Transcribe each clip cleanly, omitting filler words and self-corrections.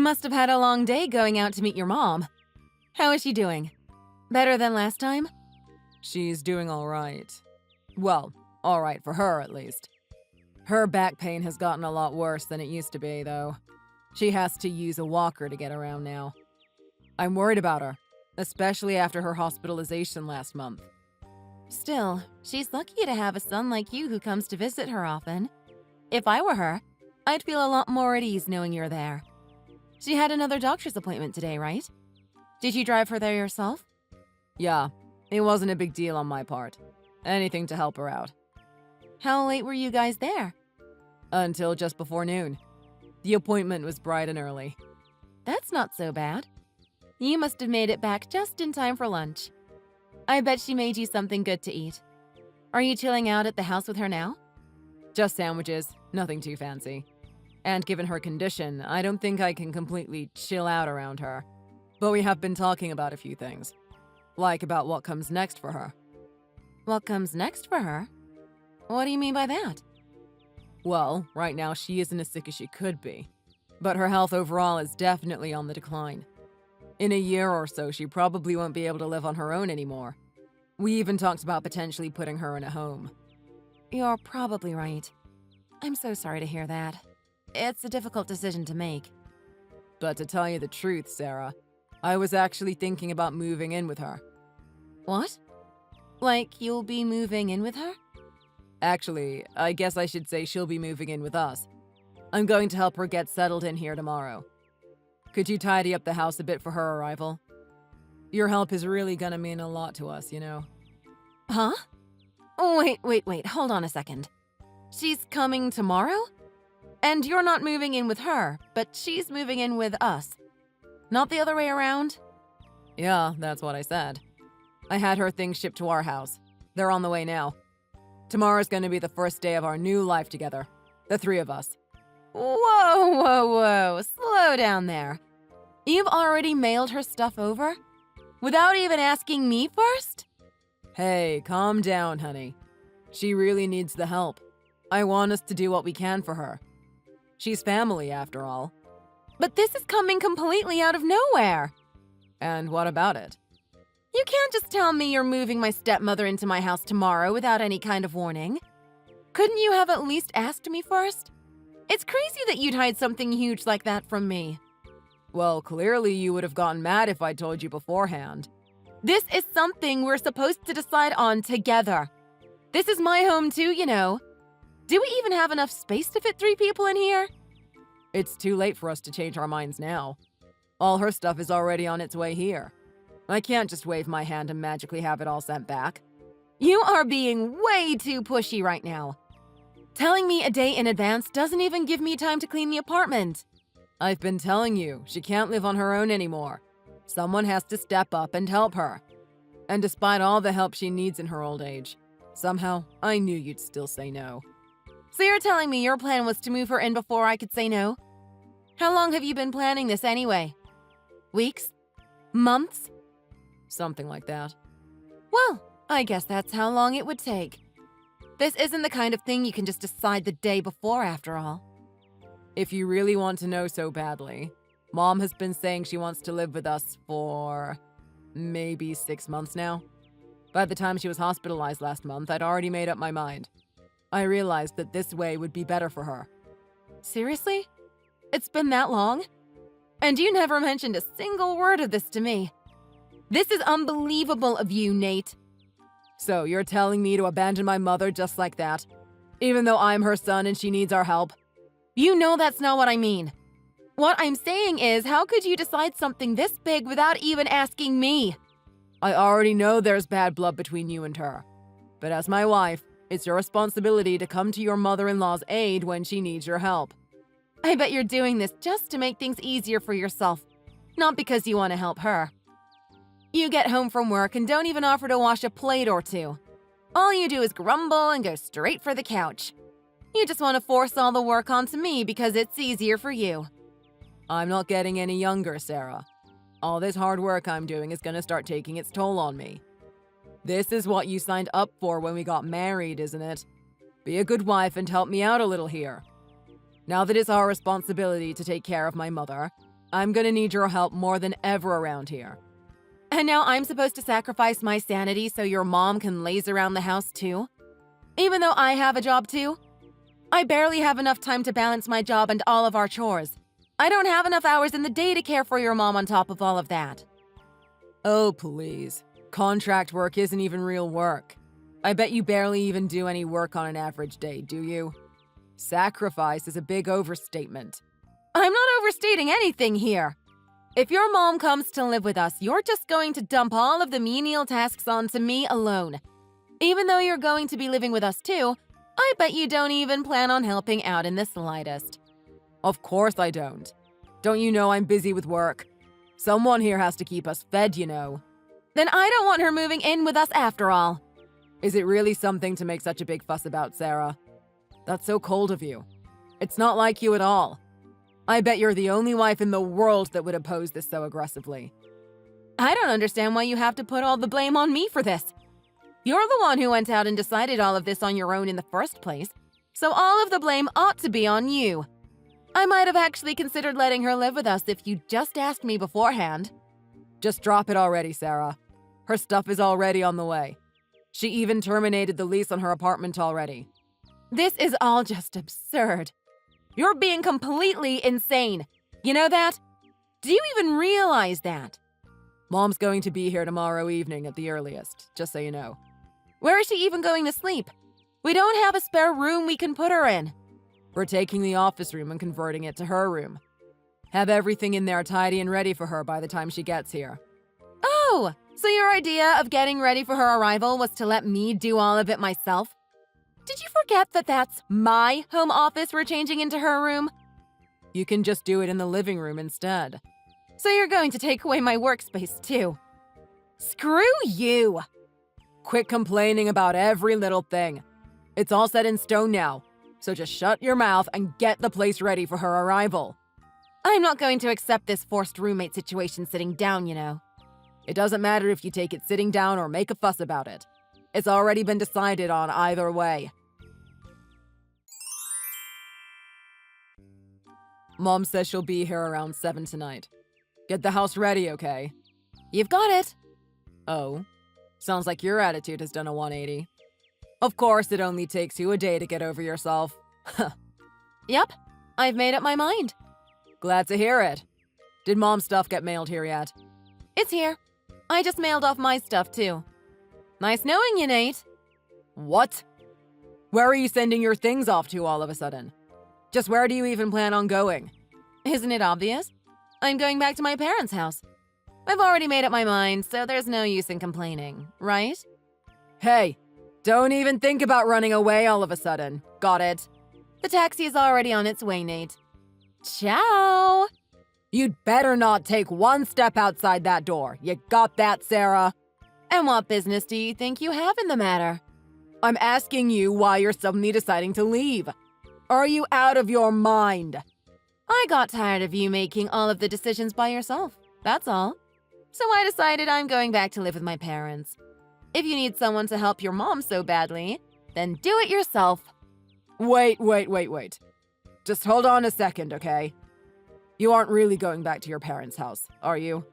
must have had a long day going out to meet your mom. How is she doing? Better than last time? She's doing all right. Well, all right for her, at least. Her back pain has gotten a lot worse than it used to be, though. She has to use a walker to get around now. I'm worried about her, especially after her hospitalization last month. Still, she's lucky to have a son like you who comes to visit her often. If I were her, I'd feel a lot more at ease knowing you're there. She had another doctor's appointment today, right? Did you drive her there yourself? Yeah, it wasn't a big deal on my part. Anything to help her out. How late were you guys there? Until just before noon. The appointment was bright and early. That's not so bad. You must have made it back just in time for lunch. I bet she made you something good to eat. Are you chilling out at the house with her now? Just sandwiches, nothing too fancy. And given her condition, I don't think I can completely chill out around her. But we have been talking about a few things. Like about what comes next for her. What comes next for her? What do you mean by that? Well, right now she isn't as sick as she could be. But her health overall is definitely on the decline. In a year or so, she probably won't be able to live on her own anymore. We even talked about potentially putting her in a home. You're probably right. I'm so sorry to hear that. It's a difficult decision to make. But to tell you the truth, Sarah, I was actually thinking about moving in with her. What? Like you'll be moving in with her? Actually, I guess I should say she'll be moving in with us. I'm going to help her get settled in here tomorrow. Could you tidy up the house a bit for her arrival? Your help is really gonna mean a lot to us, you know. Huh? Wait, hold on a second. She's coming tomorrow? And you're not moving in with her, but she's moving in with us. Not the other way around? Yeah, that's what I said. I had her things shipped to our house. They're on the way now. Tomorrow's gonna be the first day of our new life together. The three of us. Whoa. Slow down there. You've already mailed her stuff over? Without even asking me first? Hey, calm down, honey. She really needs the help. I want us to do what we can for her. She's family, after all. But this is coming completely out of nowhere. And what about it? You can't just tell me you're moving my stepmother into my house tomorrow without any kind of warning. Couldn't you have at least asked me first? It's crazy that you'd hide something huge like that from me. Well, clearly you would have gotten mad if I told you beforehand. This is something we're supposed to decide on together. This is my home too, you know. Do we even have enough space to fit 3 people in here? It's too late for us to change our minds now. All her stuff is already on its way here. I can't just wave my hand and magically have it all sent back. You are being way too pushy right now. Telling me a day in advance doesn't even give me time to clean the apartment. I've been telling you, she can't live on her own anymore. Someone has to step up and help her. And despite all the help she needs in her old age, somehow I knew you'd still say no. So you're telling me your plan was to move her in before I could say no? How long have you been planning this anyway? Weeks? Months? Something like that. Well, I guess that's how long it would take. This isn't the kind of thing you can just decide the day before, after all. If you really want to know so badly, Mom has been saying she wants to live with us for maybe 6 months now. By the time she was hospitalized last month, I'd already made up my mind. I realized that this way would be better for her. Seriously? It's been that long? And you never mentioned a single word of this to me. This is unbelievable of you, Nate. So you're telling me to abandon my mother just like that? Even though I'm her son and she needs our help? You know that's not what I mean. What I'm saying is, how could you decide something this big without even asking me? I already know there's bad blood between you and her. But as my wife, it's your responsibility to come to your mother-in-law's aid when she needs your help. I bet you're doing this just to make things easier for yourself, not because you want to help her. You get home from work and don't even offer to wash a plate or two. All you do is grumble and go straight for the couch. You just want to force all the work onto me because it's easier for you. I'm not getting any younger, Sarah. All this hard work I'm doing is going to start taking its toll on me. This is what you signed up for when we got married, isn't it? Be a good wife and help me out a little here. Now that it's our responsibility to take care of my mother, I'm gonna need your help more than ever around here. And now I'm supposed to sacrifice my sanity so your mom can laze around the house too? Even though I have a job too? I barely have enough time to balance my job and all of our chores. I don't have enough hours in the day to care for your mom on top of all of that. Oh, please. Contract work isn't even real work. I bet you barely even do any work on an average day, do you? Sacrifice is a big overstatement. I'm not overstating anything here. If your mom comes to live with us, you're just going to dump all of the menial tasks onto me alone. Even though you're going to be living with us too, I bet you don't even plan on helping out in the slightest. Of course I don't. Don't you know I'm busy with work? Someone here has to keep us fed, you know. Then I don't want her moving in with us after all. Is it really something to make such a big fuss about, Sarah? That's so cold of you. It's not like you at all. I bet you're the only wife in the world that would oppose this so aggressively. I don't understand why you have to put all the blame on me for this. You're the one who went out and decided all of this on your own in the first place, so all of the blame ought to be on you. I might have actually considered letting her live with us if you just asked me beforehand. Just drop it already, Sarah. Her stuff is already on the way. She even terminated the lease on her apartment already. This is all just absurd. You're being completely insane. You know that? Do you even realize that? Mom's going to be here tomorrow evening at the earliest, just so you know. Where is she even going to sleep? We don't have a spare room we can put her in. We're taking the office room and converting it to her room. Have everything in there tidy and ready for her by the time she gets here. Oh, so your idea of getting ready for her arrival was to let me do all of it myself? Did you forget that that's my home office we're changing into her room? You can just do it in the living room instead. So you're going to take away my workspace too? Screw you! Quit complaining about every little thing. It's all set in stone now, so just shut your mouth and get the place ready for her arrival. I'm not going to accept this forced roommate situation sitting down, you know. It doesn't matter if you take it sitting down or make a fuss about it. It's already been decided on either way. Mom says she'll be here around 7 tonight. Get the house ready, okay? You've got it. Oh, sounds like your attitude has done a 180. Of course, it only takes you a day to get over yourself. Yep, I've made up my mind. Glad to hear it. Did Mom's stuff get mailed here yet? It's here. I just mailed off my stuff, too. Nice knowing you, Nate. What? Where are you sending your things off to all of a sudden? Just where do you even plan on going? Isn't it obvious? I'm going back to my parents' house. I've already made up my mind, so there's no use in complaining, right? Hey, don't even think about running away all of a sudden. Got it? The taxi is already on its way, Nate. Ciao! You'd better not take one step outside that door. You got that, Sarah? And what business do you think you have in the matter? I'm asking you why you're suddenly deciding to leave. Are you out of your mind? I got tired of you making all of the decisions by yourself, that's all. So I decided I'm going back to live with my parents. If you need someone to help your mom so badly, then do it yourself. Wait. Just hold on a second, okay? You aren't really going back to your parents' house, are you?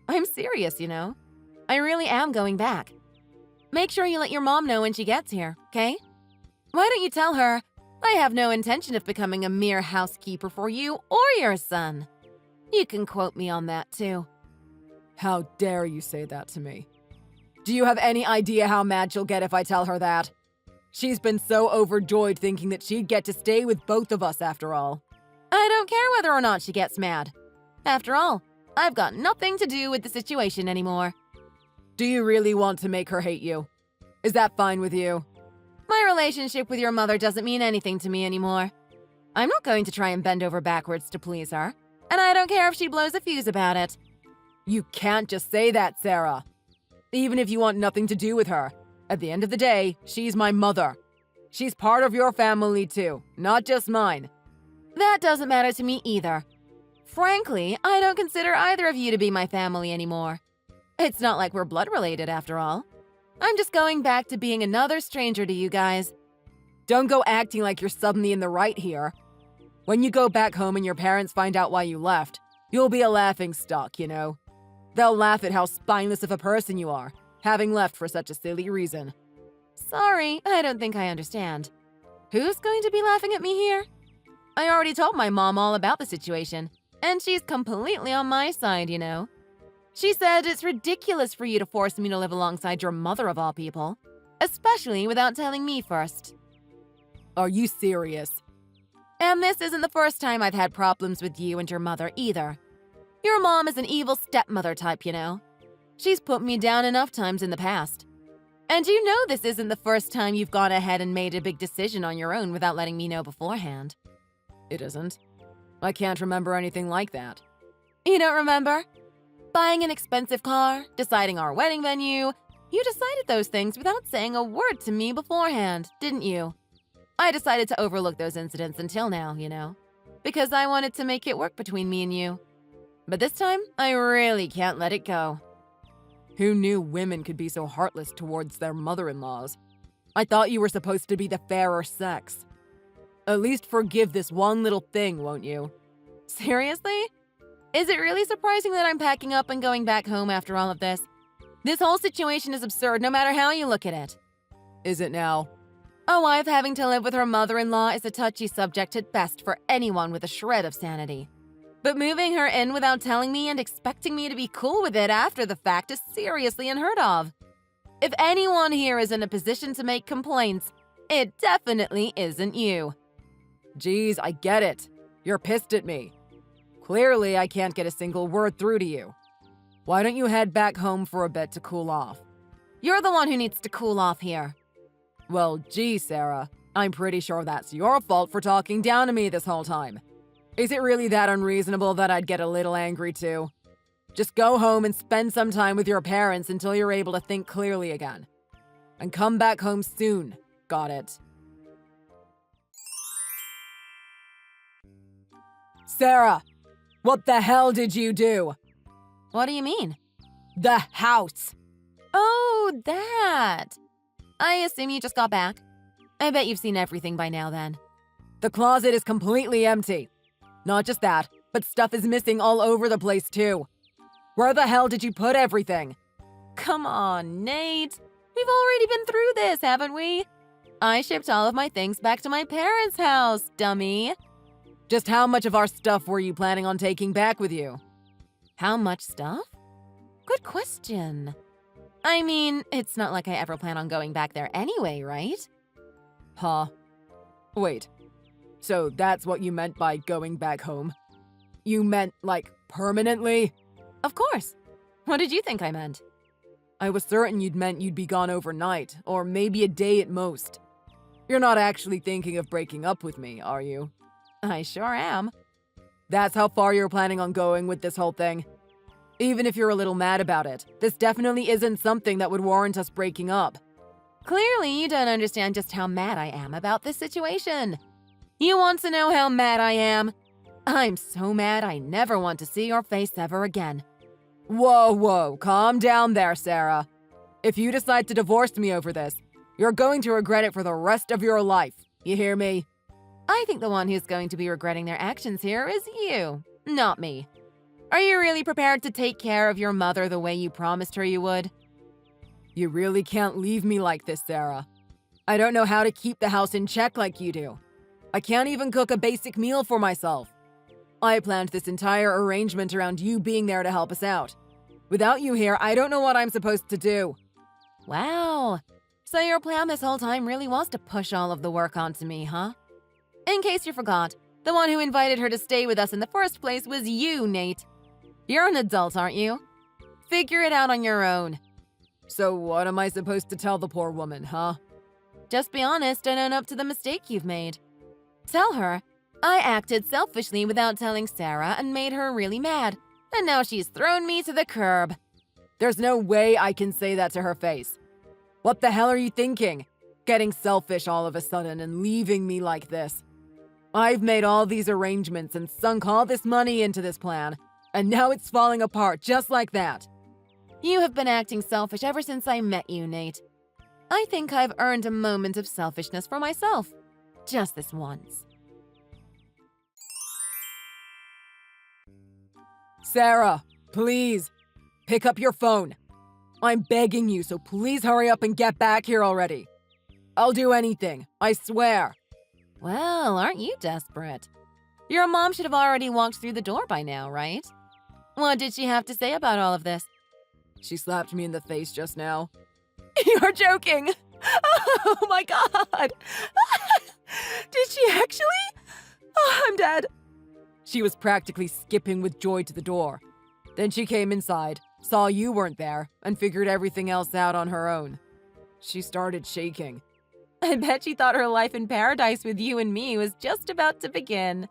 I'm serious, you know. I really am going back. Make sure you let your mom know when she gets here, okay? Why don't you tell her I have no intention of becoming a mere housekeeper for you or your son? You can quote me on that, too. How dare you say that to me? Do you have any idea how mad she'll get if I tell her that? She's been so overjoyed thinking that she'd get to stay with both of us after all. I don't care whether or not she gets mad. After all, I've got nothing to do with the situation anymore. Do you really want to make her hate you? Is that fine with you? My relationship with your mother doesn't mean anything to me anymore. I'm not going to try and bend over backwards to please her, and I don't care if she blows a fuse about it. You can't just say that, Sarah. Even if you want nothing to do with her, at the end of the day, she's my mother. She's part of your family too, not just mine. That doesn't matter to me either. Frankly, I don't consider either of you to be my family anymore. It's not like we're blood related after all. I'm just going back to being another stranger to you guys. Don't go acting like you're suddenly in the right here. When you go back home and your parents find out why you left, You'll be a laughing stock, you know. They'll laugh at how spineless of a person you are, having left for such a silly reason. Sorry, I don't think I understand. Who's going to be laughing at me here? I already told my mom all about the situation, and she's completely on my side, you know. She said it's ridiculous for you to force me to live alongside your mother of all people, especially without telling me first. Are you serious? And this isn't the first time I've had problems with you and your mother either. Your mom is an evil stepmother type, you know. She's put me down enough times in the past. And you know this isn't the first time you've gone ahead and made a big decision on your own without letting me know beforehand. It isn't. I can't remember anything like that. You don't remember? Buying an expensive car, deciding our wedding venue. You decided those things without saying a word to me beforehand, didn't you? I decided to overlook those incidents until now, you know, because I wanted to make it work between me and you. But this time, I really can't let it go. Who knew women could be so heartless towards their mother-in-laws? I thought you were supposed to be the fairer sex. At least forgive this one little thing, won't you? Seriously? Is it really surprising that I'm packing up and going back home after all of this? This whole situation is absurd no matter how you look at it. Is it now? A wife having to live with her mother-in-law is a touchy subject at best for anyone with a shred of sanity. But moving her in without telling me and expecting me to be cool with it after the fact is seriously unheard of. If anyone here is in a position to make complaints, it definitely isn't you. Geez, I get it. You're pissed at me. Clearly, I can't get a single word through to you. Why don't you head back home for a bit to cool off? You're the one who needs to cool off here. Well, gee, Sarah, I'm pretty sure that's your fault for talking down to me this whole time. Is it really that unreasonable that I'd get a little angry too? Just go home and spend some time with your parents until you're able to think clearly again. And come back home soon. Got it? Sarah, what the hell did you do? What do you mean? The house. Oh, that. I assume you just got back. I bet you've seen everything by now then. The closet is completely empty. Not just that, but stuff is missing all over the place too. Where the hell did you put everything? Come on, Nate. We've already been through this, haven't we? I shipped all of my things back to my parents' house, dummy. Just how much of our stuff were you planning on taking back with you? How much stuff? Good question. I mean, it's not like I ever plan on going back there anyway, right? Huh. Wait. So that's what you meant by going back home? You meant, like, permanently? Of course. What did you think I meant? I was certain you'd meant you'd be gone overnight, or maybe a day at most. You're not actually thinking of breaking up with me, are you? I sure am. That's how far you're planning on going with this whole thing? Even if you're a little mad about it, this definitely isn't something that would warrant us breaking up. Clearly, you don't understand just how mad I am about this situation. You want to know how mad I am? I'm so mad I never want to see your face ever again. Whoa, calm down there, Sarah. If you decide to divorce me over this, you're going to regret it for the rest of your life. You hear me? I think the one who's going to be regretting their actions here is you, not me. Are you really prepared to take care of your mother the way you promised her you would? You really can't leave me like this, Sarah. I don't know how to keep the house in check like you do. I can't even cook a basic meal for myself. I planned this entire arrangement around you being there to help us out. Without you here, I don't know what I'm supposed to do. Wow. So your plan this whole time really was to push all of the work onto me, huh? In case you forgot, the one who invited her to stay with us in the first place was you, Nate. You're an adult, aren't you? Figure it out on your own. So what am I supposed to tell the poor woman, huh? Just be honest and own up to the mistake you've made. Tell her, I acted selfishly without telling Sarah and made her really mad, and now she's thrown me to the curb. There's no way I can say that to her face. What the hell are you thinking? Getting selfish all of a sudden and leaving me like this. I've made all these arrangements and sunk all this money into this plan, and now it's falling apart just like that. You have been acting selfish ever since I met you, Nate. I think I've earned a moment of selfishness for myself. Just this once. Sarah, please, pick up your phone. I'm begging you, so please hurry up and get back here already. I'll do anything, I swear. Well, aren't you desperate? Your mom should have already walked through the door by now, right? What did she have to say about all of this? She slapped me in the face just now. You're joking! Oh my god! Did she actually? Oh, I'm dead. She was practically skipping with joy to the door. Then she came inside, saw you weren't there, and figured everything else out on her own. She started shaking. I bet she thought her life in paradise with you and me was just about to begin.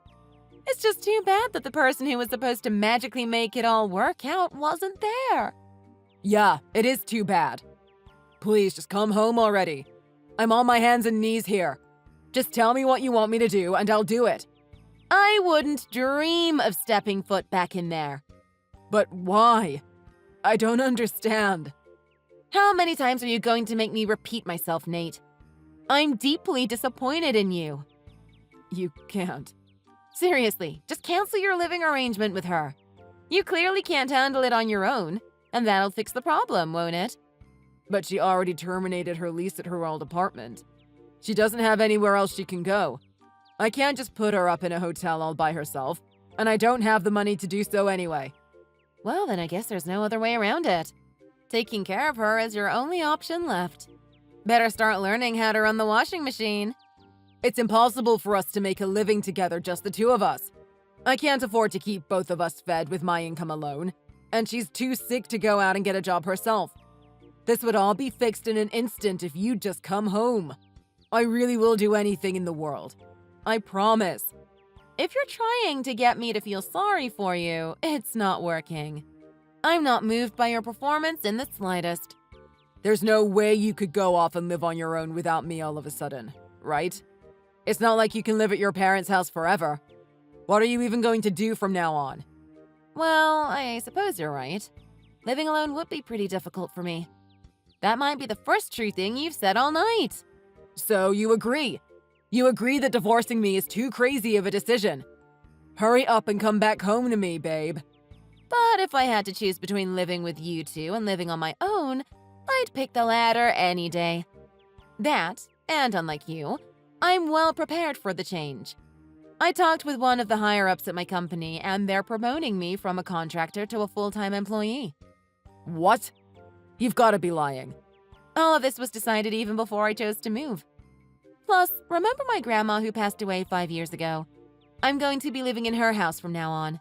It's just too bad that the person who was supposed to magically make it all work out wasn't there. Yeah, it is too bad. Please, just come home already. I'm on my hands and knees here. Just tell me what you want me to do, and I'll do it. I wouldn't dream of stepping foot back in there. But why? I don't understand. How many times are you going to make me repeat myself, Nate? I'm deeply disappointed in you. You can't. Seriously, just cancel your living arrangement with her. You clearly can't handle it on your own, and that'll fix the problem, won't it? But she already terminated her lease at her old apartment. She doesn't have anywhere else she can go. I can't just put her up in a hotel all by herself, and I don't have the money to do so anyway. Well, then I guess there's no other way around it. Taking care of her is your only option left. Better start learning how to run the washing machine. It's impossible for us to make a living together, just the two of us. I can't afford to keep both of us fed with my income alone, and she's too sick to go out and get a job herself. This would all be fixed in an instant if you'd just come home. I really will do anything in the world. I promise. If you're trying to get me to feel sorry for you, it's not working. I'm not moved by your performance in the slightest. There's no way you could go off and live on your own without me all of a sudden, right? It's not like you can live at your parents' house forever. What are you even going to do from now on? Well, I suppose you're right. Living alone would be pretty difficult for me. That might be the first true thing you've said all night. So you agree? You agree that divorcing me is too crazy of a decision? Hurry up and come back home to me, babe. But if I had to choose between living with you two and living on my own, I'd pick the latter any day. That, and unlike you, I'm well prepared for the change. I talked with one of the higher-ups at my company, and they're promoting me from a contractor to a full-time employee. What? You've got to be lying. All of this was decided even before I chose to move. Plus, remember my grandma who passed away 5 years ago? I'm going to be living in her house from now on.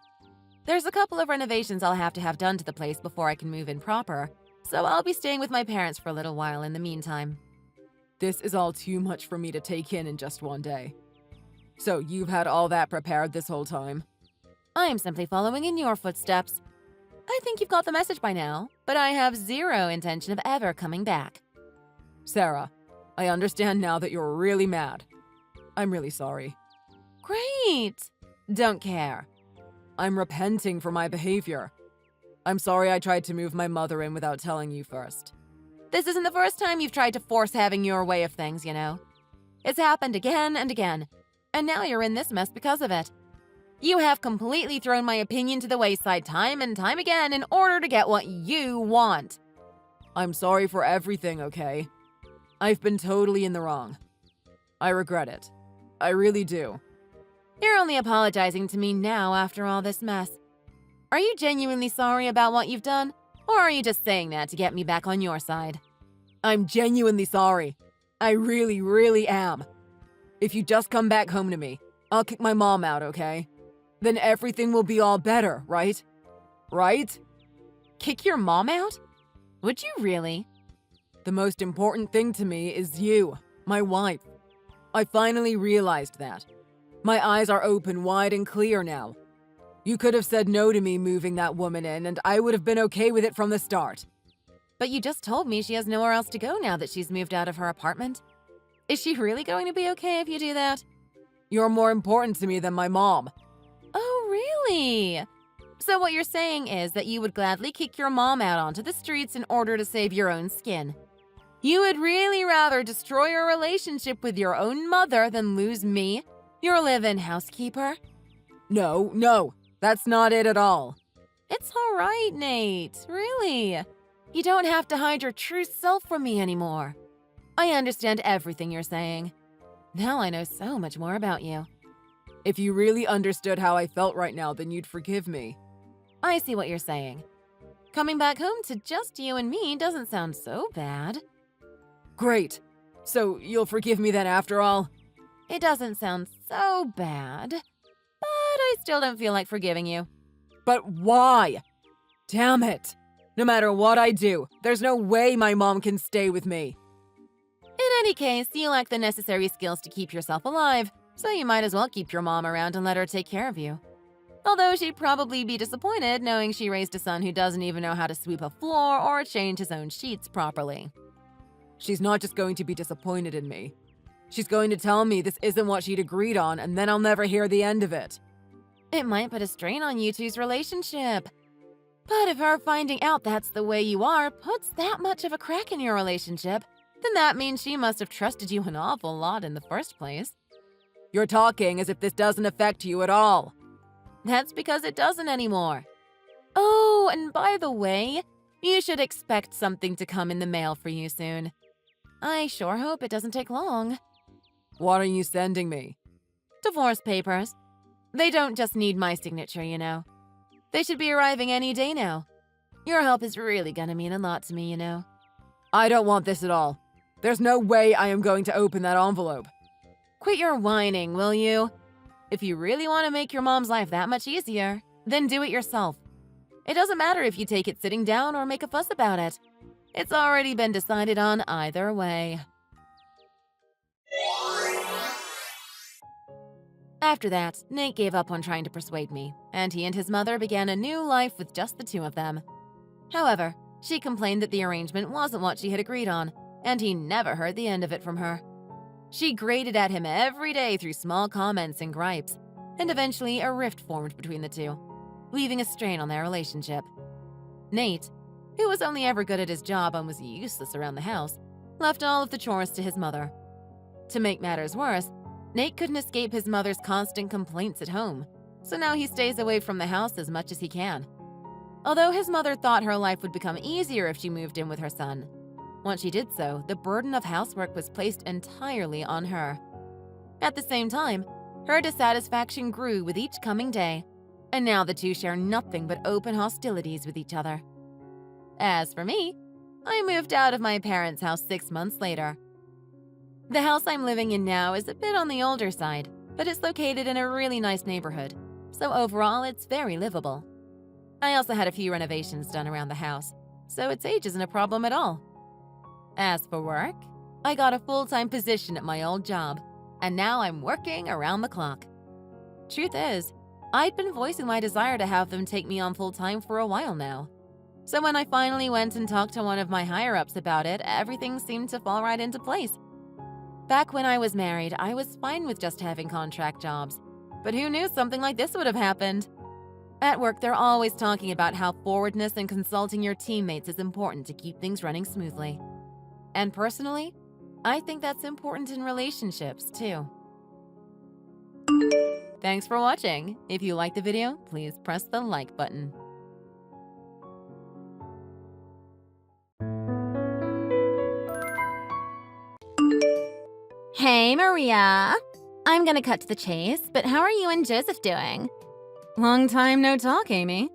There's a couple of renovations I'll have to have done to the place before I can move in proper, so I'll be staying with my parents for a little while in the meantime. This is all too much for me to take in just one day. So you've had all that prepared this whole time? I am simply following in your footsteps. I think you've got the message by now, but I have zero intention of ever coming back. Sarah, I understand now that you're really mad. I'm really sorry. Great! Don't care. I'm repenting for my behavior. I'm sorry I tried to move my mother in without telling you first. This isn't the first time you've tried to force having your way of things, you know. It's happened again and again, and now you're in this mess because of it. You have completely thrown my opinion to the wayside time and time again in order to get what you want. I'm sorry for everything, okay? I've been totally in the wrong. I regret it. I really do. You're only apologizing to me now after all this mess. Are you genuinely sorry about what you've done? Or are you just saying that to get me back on your side? I'm genuinely sorry. I really, really am. If you just come back home to me, I'll kick my mom out, okay? Then everything will be all better, right? Right? Kick your mom out? Would you really? The most important thing to me is you, my wife. I finally realized that. My eyes are open wide and clear now. You could have said no to me moving that woman in, and I would have been okay with it from the start. But you just told me she has nowhere else to go now that she's moved out of her apartment. Is she really going to be okay if you do that? You're more important to me than my mom. Oh, really? So what you're saying is that you would gladly kick your mom out onto the streets in order to save your own skin. You would really rather destroy your relationship with your own mother than lose me, your live-in housekeeper? No, that's not it at all. It's all right, Nate. Really. You don't have to hide your true self from me anymore. I understand everything you're saying. Now I know so much more about you. If you really understood how I felt right now, then you'd forgive me. I see what you're saying. Coming back home to just you and me doesn't sound so bad. Great. So you'll forgive me then after all? It doesn't sound so bad, but I still don't feel like forgiving you. But why? Damn it. No matter what I do, there's no way my mom can stay with me. In any case, you lack the necessary skills to keep yourself alive, so you might as well keep your mom around and let her take care of you. Although she'd probably be disappointed knowing she raised a son who doesn't even know how to sweep a floor or change his own sheets properly. She's not just going to be disappointed in me. She's going to tell me this isn't what she'd agreed on, and then I'll never hear the end of it. It might put a strain on you two's relationship. But if her finding out that's the way you are puts that much of a crack in your relationship, then that means she must have trusted you an awful lot in the first place. You're talking as if this doesn't affect you at all. That's because it doesn't anymore. Oh, and by the way, you should expect something to come in the mail for you soon. I sure hope it doesn't take long. What are you sending me? Divorce papers. They don't just need my signature, you know. They should be arriving any day now. Your help is really gonna mean a lot to me, you know. I don't want this at all. There's no way I am going to open that envelope. Quit your whining, will you? If you really want to make your mom's life that much easier, then do it yourself. It doesn't matter if you take it sitting down or make a fuss about it. It's already been decided on either way. After that, Nate gave up on trying to persuade me, and he and his mother began a new life with just the two of them. However, she complained that the arrangement wasn't what she had agreed on, and he never heard the end of it from her. She grated at him every day through small comments and gripes, and eventually a rift formed between the two, leaving a strain on their relationship. Nate, who was only ever good at his job and was useless around the house, left all of the chores to his mother. To make matters worse, Nate couldn't escape his mother's constant complaints at home, so now he stays away from the house as much as he can. Although his mother thought her life would become easier if she moved in with her son, once she did so, the burden of housework was placed entirely on her. At the same time, her dissatisfaction grew with each coming day, and now the two share nothing but open hostilities with each other. As for me, I moved out of my parents' house 6 months later. The house I'm living in now is a bit on the older side, but it's located in a really nice neighborhood, so overall it's very livable. I also had a few renovations done around the house, so its age isn't a problem at all. As for work, I got a full-time position at my old job, and now I'm working around the clock. Truth is, I'd been voicing my desire to have them take me on full-time for a while now. So when I finally went and talked to one of my higher-ups about it, everything seemed to fall right into place. Back when I was married, I was fine with just having contract jobs, but who knew something like this would have happened? At work, they're always talking about how forwardness and consulting your teammates is important to keep things running smoothly. And personally, I think that's important in relationships, too. Thanks for watching. If you liked the video, please press the like button. Hey, Maria. I'm gonna cut to the chase, but how are you and Joseph doing? Long time no talk, Amy.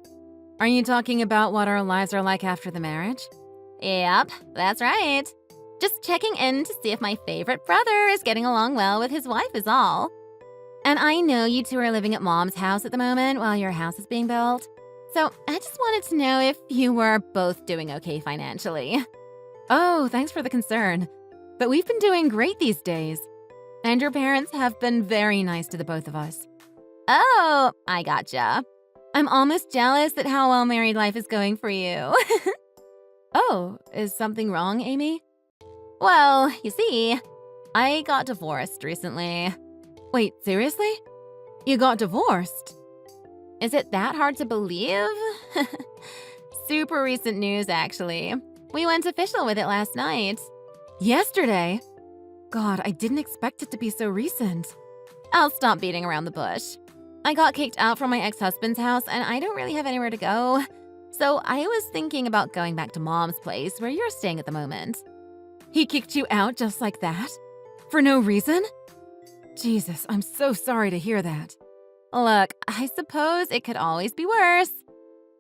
Are you talking about what our lives are like after the marriage? Yep, that's right. Just checking in to see if my favorite brother is getting along well with his wife is all. And I know you two are living at Mom's house at the moment while your house is being built. So I just wanted to know if you were both doing okay financially. Oh, thanks for the concern. But we've been doing great these days. And your parents have been very nice to the both of us. Oh, I gotcha. I'm almost jealous at how well married life is going for you. Oh, is something wrong, Amy? Well, you see, I got divorced recently. Wait, seriously? You got divorced? Is it that hard to believe? Super recent news, actually. We went official with it last night. Yesterday? God, I didn't expect it to be so recent. I'll stop beating around the bush. I got kicked out from my ex-husband's house and I don't really have anywhere to go. So I was thinking about going back to Mom's place where you're staying at the moment. He kicked you out just like that? For no reason? Jesus, I'm so sorry to hear that. Look, I suppose it could always be worse.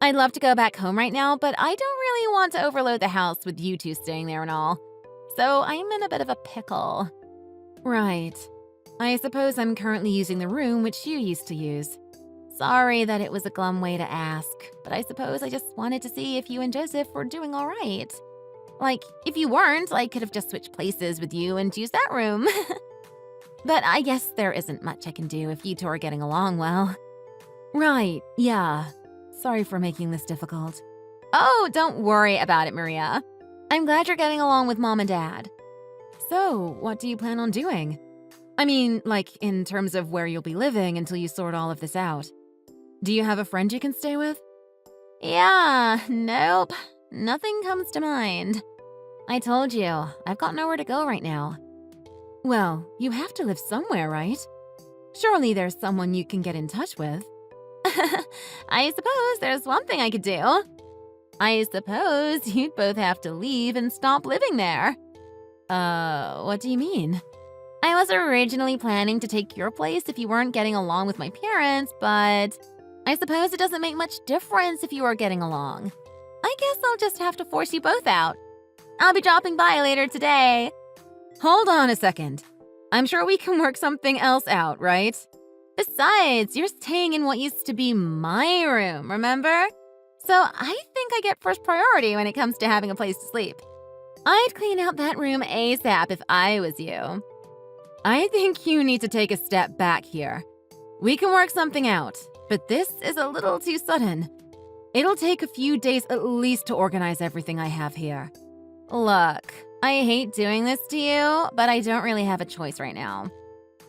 I'd love to go back home right now, but I don't really want to overload the house with you two staying there and all. So I'm in a bit of a pickle. Right. I suppose I'm currently using the room which you used to use. Sorry that it was a glum way to ask, but I suppose I just wanted to see if you and Joseph were doing all right. Like, if you weren't, I could have just switched places with you and used that room. But I guess there isn't much I can do if you two are getting along well. Right, yeah. Sorry for making this difficult. Oh, don't worry about it, Maria. I'm glad you're getting along with Mom and Dad. So, what do you plan on doing? I mean, like, in terms of where you'll be living until you sort all of this out. Do you have a friend you can stay with? Yeah, nope. Nothing comes to mind. I told you, I've got nowhere to go right now. Well, you have to live somewhere, right? Surely there's someone you can get in touch with. I suppose there's one thing I could do. I suppose you'd both have to leave and stop living there. What do you mean? I was originally planning to take your place if you weren't getting along with my parents, but I suppose it doesn't make much difference if you are getting along. I guess I'll just have to force you both out. I'll be dropping by later today. Hold on a second. I'm sure we can work something else out, right? Besides, you're staying in what used to be my room, remember? So I think I get first priority when it comes to having a place to sleep. I'd clean out that room ASAP if I was you. I think you need to take a step back here. We can work something out, but this is a little too sudden. It'll take a few days at least to organize everything I have here. Look, I hate doing this to you, but I don't really have a choice right now.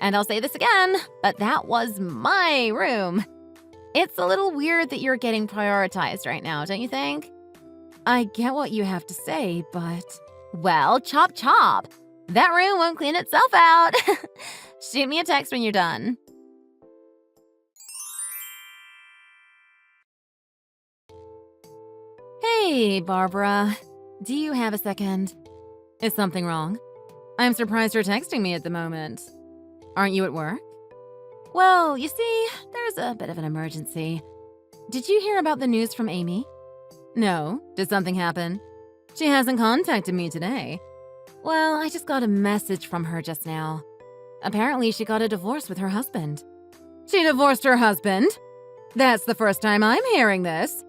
And I'll say this again, but that was my room. It's a little weird that you're getting prioritized right now, don't you think? I get what you have to say, but… Well, chop chop. That room won't clean itself out. Shoot me a text when you're done. Hey, Barbara. Do you have a second? Is something wrong? I'm surprised you're texting me at the moment. Aren't you at work? Well, you see, there's a bit of an emergency. Did you hear about the news from Amy? No. Did something happen? She hasn't contacted me today. Well, I just got a message from her just now. Apparently, she got a divorce with her husband. She divorced her husband? That's the first time I'm hearing this.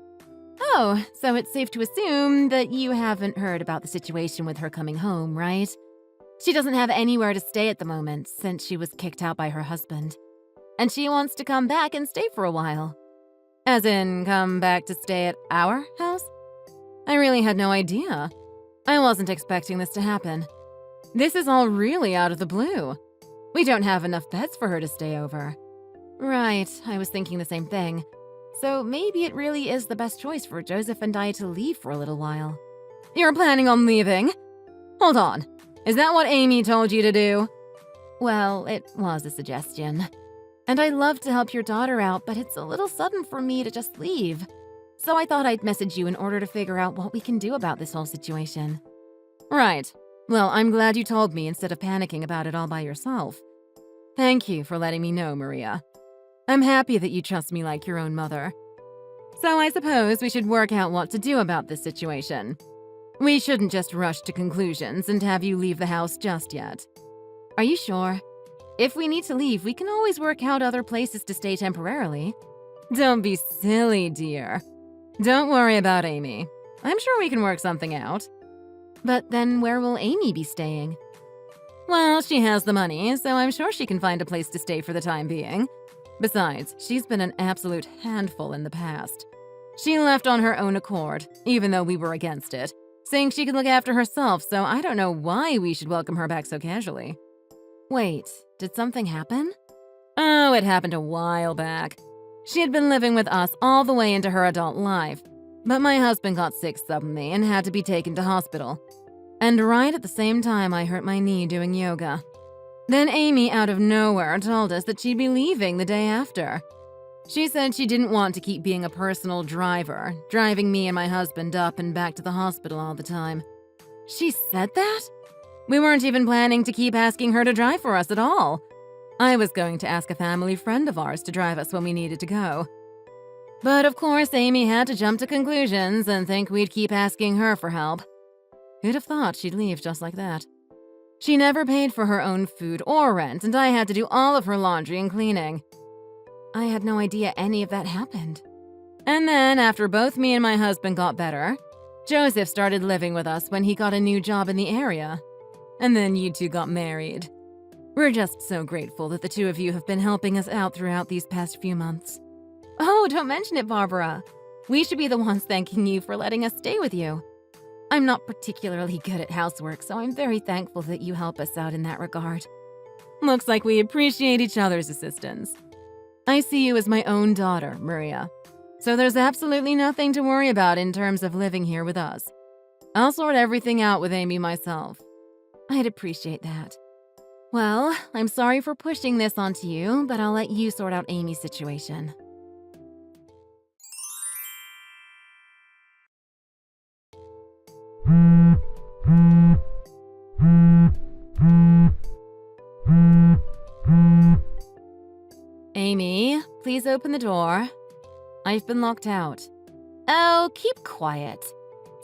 Oh, so it's safe to assume that you haven't heard about the situation with her coming home, right? She doesn't have anywhere to stay at the moment since she was kicked out by her husband. And she wants to come back and stay for a while. As in, come back to stay at our house? I really had no idea. I wasn't expecting this to happen. This is all really out of the blue. We don't have enough beds for her to stay over. Right, I was thinking the same thing. So maybe it really is the best choice for Joseph and I to leave for a little while. You're planning on leaving? Hold on. Is that what Amy told you to do? Well, it was a suggestion. And I'd love to help your daughter out, but it's a little sudden for me to just leave. So I thought I'd message you in order to figure out what we can do about this whole situation. Right. Well, I'm glad you told me instead of panicking about it all by yourself. Thank you for letting me know, Maria. I'm happy that you trust me like your own mother. So I suppose we should work out what to do about this situation. We shouldn't just rush to conclusions and have you leave the house just yet. Are you sure? If we need to leave, we can always work out other places to stay temporarily. Don't be silly, dear. Don't worry about Amy. I'm sure we can work something out. But then where will Amy be staying? Well, she has the money, so I'm sure she can find a place to stay for the time being. Besides, she's been an absolute handful in the past. She left on her own accord, even though we were against it, saying she could look after herself, so I don't know why we should welcome her back so casually. Wait, did something happen? Oh, it happened a while back. She had been living with us all the way into her adult life, but my husband got sick suddenly and had to be taken to hospital. And right at the same time, I hurt my knee doing yoga. Then Amy, out of nowhere, told us that she'd be leaving the day after. She said she didn't want to keep being a personal driver, driving me and my husband up and back to the hospital all the time. She said that? We weren't even planning to keep asking her to drive for us at all. I was going to ask a family friend of ours to drive us when we needed to go. But of course, Amy had to jump to conclusions and think we'd keep asking her for help. Who'd have thought she'd leave just like that? She never paid for her own food or rent, and I had to do all of her laundry and cleaning. I had no idea any of that happened. And then, after both me and my husband got better, Joseph started living with us when he got a new job in the area. And then you two got married. We're just so grateful that the two of you have been helping us out throughout these past few months. Oh, don't mention it, Barbara. We should be the ones thanking you for letting us stay with you. I'm not particularly good at housework, so I'm very thankful that you help us out in that regard. Looks like we appreciate each other's assistance. I see you as my own daughter, Maria. So there's absolutely nothing to worry about in terms of living here with us. I'll sort everything out with Amy myself. I'd appreciate that. Well, I'm sorry for pushing this onto you, but I'll let you sort out Amy's situation. Amy, please open the door. I've been locked out. Oh, keep quiet.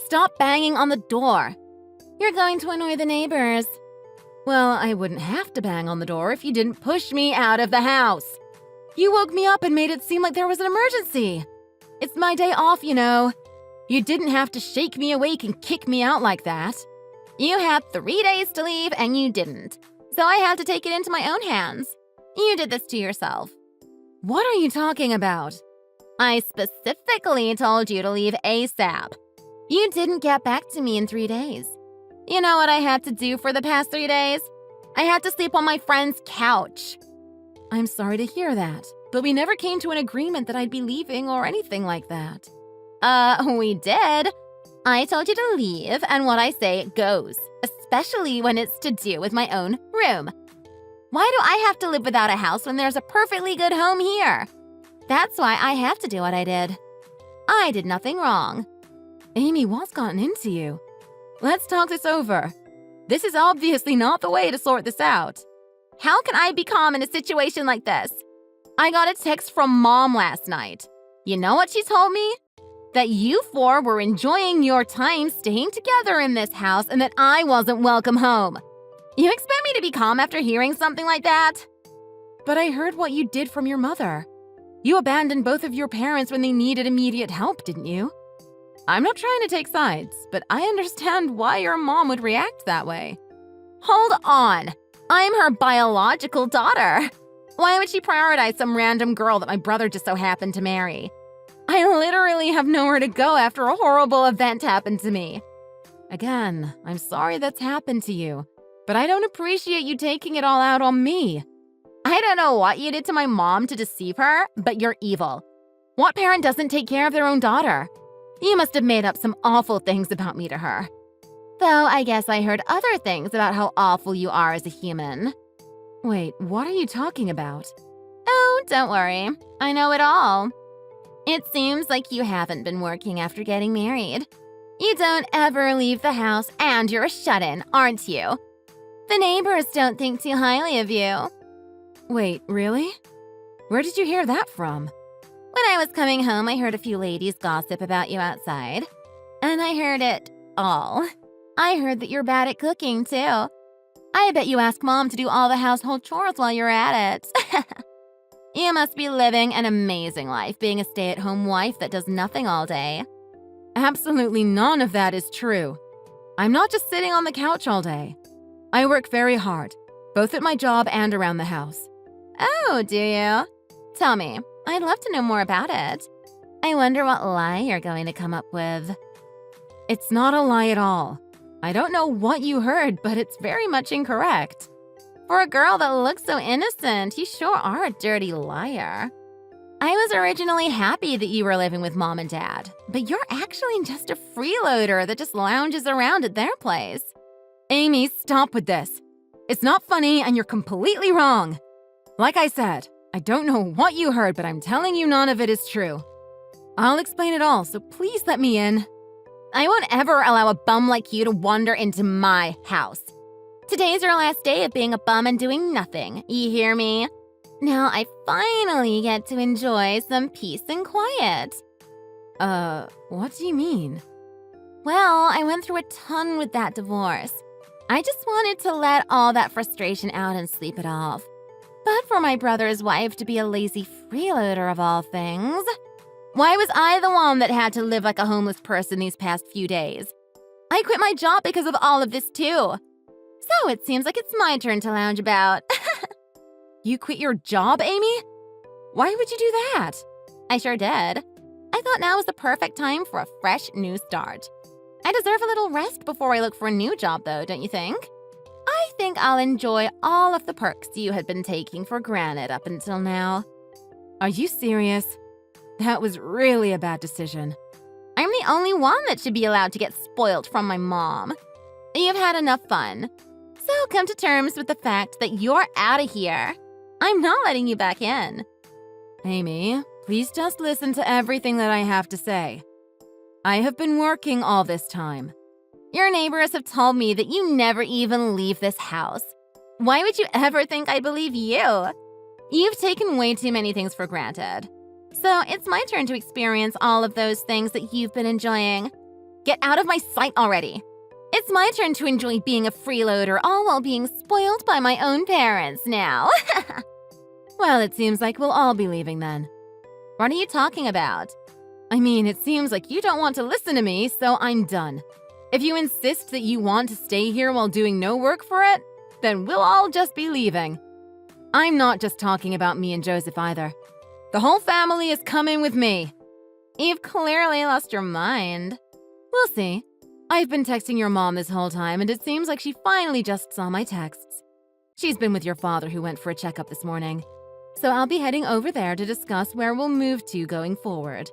Stop banging on the door. You're going to annoy the neighbors. Well, I wouldn't have to bang on the door if you didn't push me out of the house. You woke me up and made it seem like there was an emergency. It's my day off, you know. You didn't have to shake me awake and kick me out like that. You had 3 days to leave and you didn't. So I had to take it into my own hands. You did this to yourself. What are you talking about? I specifically told you to leave ASAP. You didn't get back to me in 3 days. You know what I had to do for the past 3 days? I had to sleep on my friend's couch. I'm sorry to hear that, but we never came to an agreement that I'd be leaving or anything like that. We did. I told you to leave, and what I say goes, especially when it's to do with my own room. Why do I have to live without a house when there's a perfectly good home here? That's why I have to do what I did. I did nothing wrong. Amy, what's gotten into you? Let's talk this over. This is obviously not the way to sort this out. How can I be calm in a situation like this? I got a text from Mom last night. You know what she told me? That you four were enjoying your time staying together in this house and that I wasn't welcome home. You expect me to be calm after hearing something like that? But I heard what you did from your mother. You abandoned both of your parents when they needed immediate help, didn't you? I'm not trying to take sides, but I understand why your mom would react that way. Hold on. I'm her biological daughter. Why would she prioritize some random girl that my brother just so happened to marry? I literally have nowhere to go after a horrible event happened to me. Again, I'm sorry that's happened to you, but I don't appreciate you taking it all out on me. I don't know what you did to my mom to deceive her, but you're evil. What parent doesn't take care of their own daughter? You must have made up some awful things about me to her. Though I guess I heard other things about how awful you are as a human. Wait, what are you talking about? Oh, don't worry. I know it all. It seems like you haven't been working after getting married. You don't ever leave the house and you're a shut-in, aren't you? The neighbors don't think too highly of you. Wait, really? Where did you hear that from? When I was coming home, I heard a few ladies gossip about you outside. And I heard it all. I heard that you're bad at cooking, too. I bet you ask Mom to do all the household chores while you're at it. You must be living an amazing life being a stay-at-home wife that does nothing all day. Absolutely none of that is true. I'm not just sitting on the couch all day. I work very hard, both at my job and around the house. Oh, do you? Tell me. I'd love to know more about it. I wonder what lie you're going to come up with. It's not a lie at all. I don't know what you heard, but it's very much incorrect. For a girl that looks so innocent, you sure are a dirty liar. I was originally happy that you were living with Mom and Dad, but you're actually just a freeloader that just lounges around at their place. Amy, stop with this. It's not funny and you're completely wrong. Like I said, I don't know what you heard, but I'm telling you none of it is true. I'll explain it all, so please let me in. I won't ever allow a bum like you to wander into my house. Today's your last day of being a bum and doing nothing, you hear me? Now I finally get to enjoy some peace and quiet. What do you mean? Well, I went through a ton with that divorce. I just wanted to let all that frustration out and sleep it off. But for my brother's wife to be a lazy freeloader of all things, why was I the one that had to live like a homeless person these past few days? I quit my job because of all of this too. So it seems like it's my turn to lounge about. You quit your job, Amy? Why would you do that? I sure did. I thought now was the perfect time for a fresh new start. I deserve a little rest before I look for a new job, though, don't you think? I think I'll enjoy all of the perks you had been taking for granted up until now. Are you serious? That was really a bad decision. I'm the only one that should be allowed to get spoiled from my mom. You've had enough fun. So come to terms with the fact that you're out of here. I'm not letting you back in. Amy, please just listen to everything that I have to say. I have been working all this time. Your neighbors have told me that you never even leave this house. Why would you ever think I believe you? You've taken way too many things for granted. So it's my turn to experience all of those things that you've been enjoying. Get out of my sight already. It's my turn to enjoy being a freeloader, all while being spoiled by my own parents now. Well, it seems like we'll all be leaving then. What are you talking about? I mean, it seems like you don't want to listen to me, so I'm done. If you insist that you want to stay here while doing no work for it, then we'll all just be leaving. I'm not just talking about me and Joseph either. The whole family is coming with me. You've clearly lost your mind. We'll see. I've been texting your mom this whole time, and it seems like she finally just saw my texts. She's been with your father who went for a checkup this morning. So I'll be heading over there to discuss where we'll move to going forward.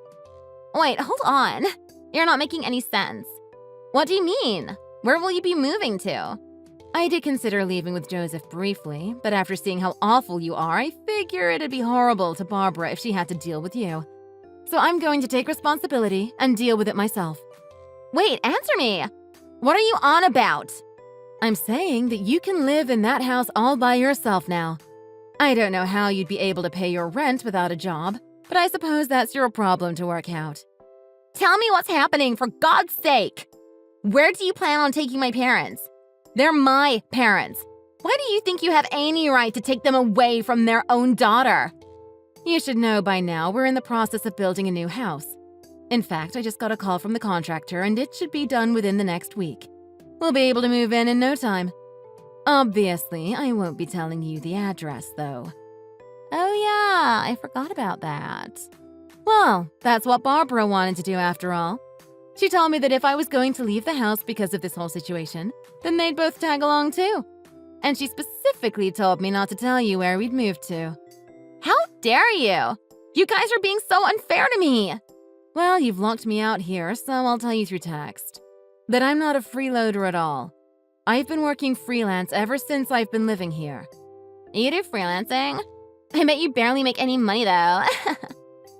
Wait, hold on. You're not making any sense. What do you mean? Where will you be moving to? I did consider leaving with Joseph briefly, but after seeing how awful you are, I figure it'd be horrible to Barbara if she had to deal with you. So I'm going to take responsibility and deal with it myself. Wait, answer me! What are you on about? I'm saying that you can live in that house all by yourself now. I don't know how you'd be able to pay your rent without a job, but I suppose that's your problem to work out. Tell me what's happening, for God's sake! Where do you plan on taking my parents? They're my parents. Why do you think you have any right to take them away from their own daughter? You should know by now we're in the process of building a new house. In fact, I just got a call from the contractor and it should be done within the next week. We'll be able to move in no time. Obviously, I won't be telling you the address, though. Oh yeah, I forgot about that. Well, that's what Barbara wanted to do after all. She told me that if I was going to leave the house because of this whole situation, then they'd both tag along too. And she specifically told me not to tell you where we'd moved to. How dare you? You guys are being so unfair to me. Well, you've locked me out here, so I'll tell you through text. That I'm not a freeloader at all. I've been working freelance ever since I've been living here. You do freelancing? I bet you barely make any money though.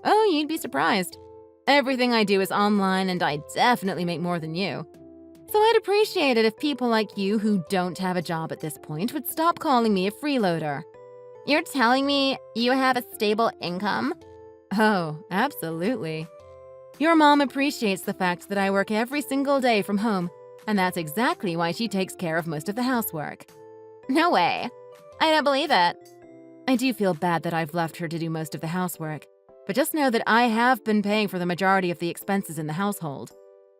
Oh, you'd be surprised. Everything I do is online and I definitely make more than you. So I'd appreciate it if people like you who don't have a job at this point would stop calling me a freeloader. You're telling me you have a stable income? Oh, absolutely. Your mom appreciates the fact that I work every single day from home, and that's exactly why she takes care of most of the housework. No way. I don't believe it. I do feel bad that I've left her to do most of the housework, but just know that I have been paying for the majority of the expenses in the household.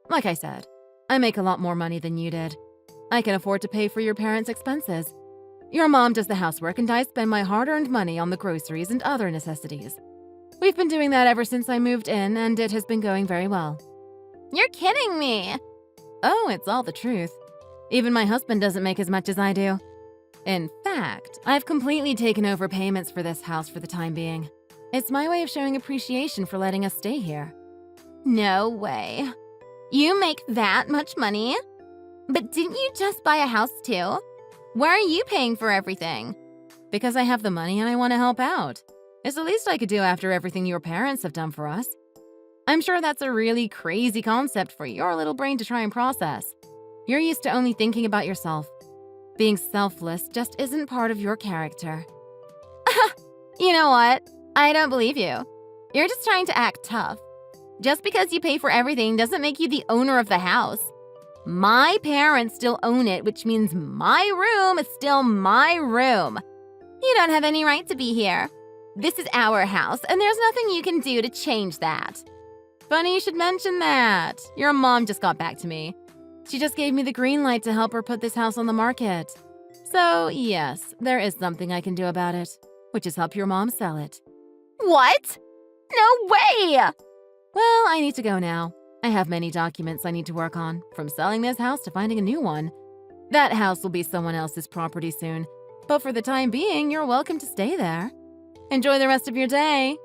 Like I said, I make a lot more money than you did. I can afford to pay for your parents' expenses. Your mom does the housework and I spend my hard-earned money on the groceries and other necessities. We've been doing that ever since I moved in, and it has been going very well. You're kidding me! Oh, it's all the truth. Even my husband doesn't make as much as I do. In fact, I've completely taken over payments for this house for the time being. It's my way of showing appreciation for letting us stay here. No way. You make that much money? But didn't you just buy a house too? Why are you paying for everything? Because I have the money and I want to help out. It's the least I could do after everything your parents have done for us. I'm sure that's a really crazy concept for your little brain to try and process. You're used to only thinking about yourself. Being selfless just isn't part of your character. You know what? I don't believe you. You're just trying to act tough. Just because you pay for everything doesn't make you the owner of the house. My parents still own it, which means my room is still my room. You don't have any right to be here. This is our house, and there's nothing you can do to change that. Funny you should mention that. Your mom just got back to me. She just gave me the green light to help her put this house on the market. So, yes, there is something I can do about it, which is help your mom sell it. What? No way! Well, I need to go now. I have many documents I need to work on, from selling this house to finding a new one. That house will be someone else's property soon, but for the time being, you're welcome to stay there. Enjoy the rest of your day.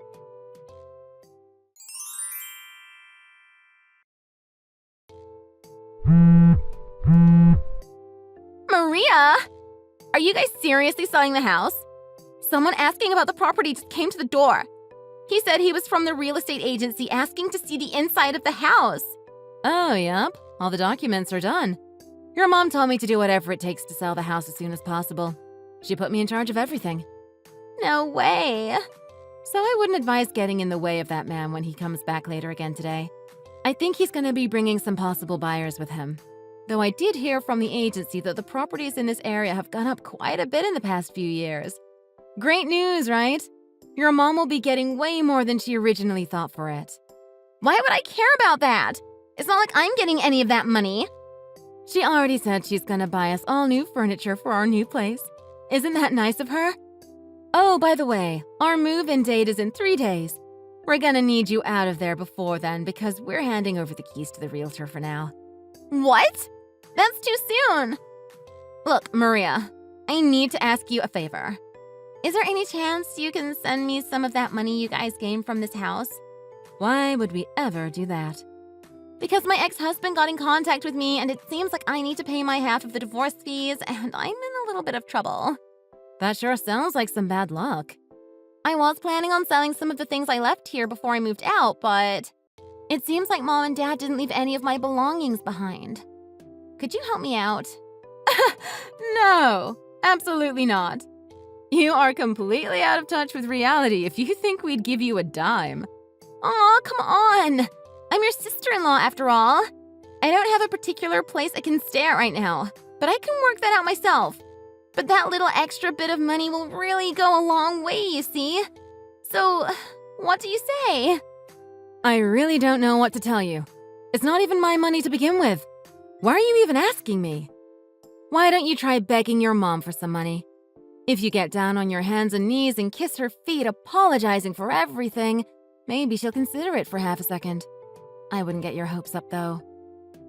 Maria! Are you guys seriously selling the house? Someone asking about the property just came to the door. He said he was from the real estate agency asking to see the inside of the house. Oh, yep. All the documents are done. Your mom told me to do whatever it takes to sell the house as soon as possible. She put me in charge of everything. No way. So I wouldn't advise getting in the way of that man when he comes back later again today. I think he's going to be bringing some possible buyers with him. Though I did hear from the agency that the properties in this area have gone up quite a bit in the past few years. Great news, right? Your mom will be getting way more than she originally thought for it. Why would I care about that? It's not like I'm getting any of that money. She already said she's gonna buy us all new furniture for our new place. Isn't that nice of her? Oh, by the way, our move-in date is in 3 days. We're gonna need you out of there before then because we're handing over the keys to the realtor for now. What? That's too soon. Look, Maria, I need to ask you a favor. Is there any chance you can send me some of that money you guys gained from this house? Why would we ever do that? Because my ex-husband got in contact with me and it seems like I need to pay my half of the divorce fees and I'm in a little bit of trouble. That sure sounds like some bad luck. I was planning on selling some of the things I left here before I moved out, but it seems like Mom and Dad didn't leave any of my belongings behind. Could you help me out? No, absolutely not. You are completely out of touch with reality if you think we'd give you a dime. Aw, come on. I'm your sister-in-law after all. I don't have a particular place I can stay at right now, but I can work that out myself. But that little extra bit of money will really go a long way, you see. So, what do you say? I really don't know what to tell you. It's not even my money to begin with. Why are you even asking me? Why don't you try begging your mom for some money? If you get down on your hands and knees and kiss her feet apologizing for everything, maybe she'll consider it for half a second. I wouldn't get your hopes up, though.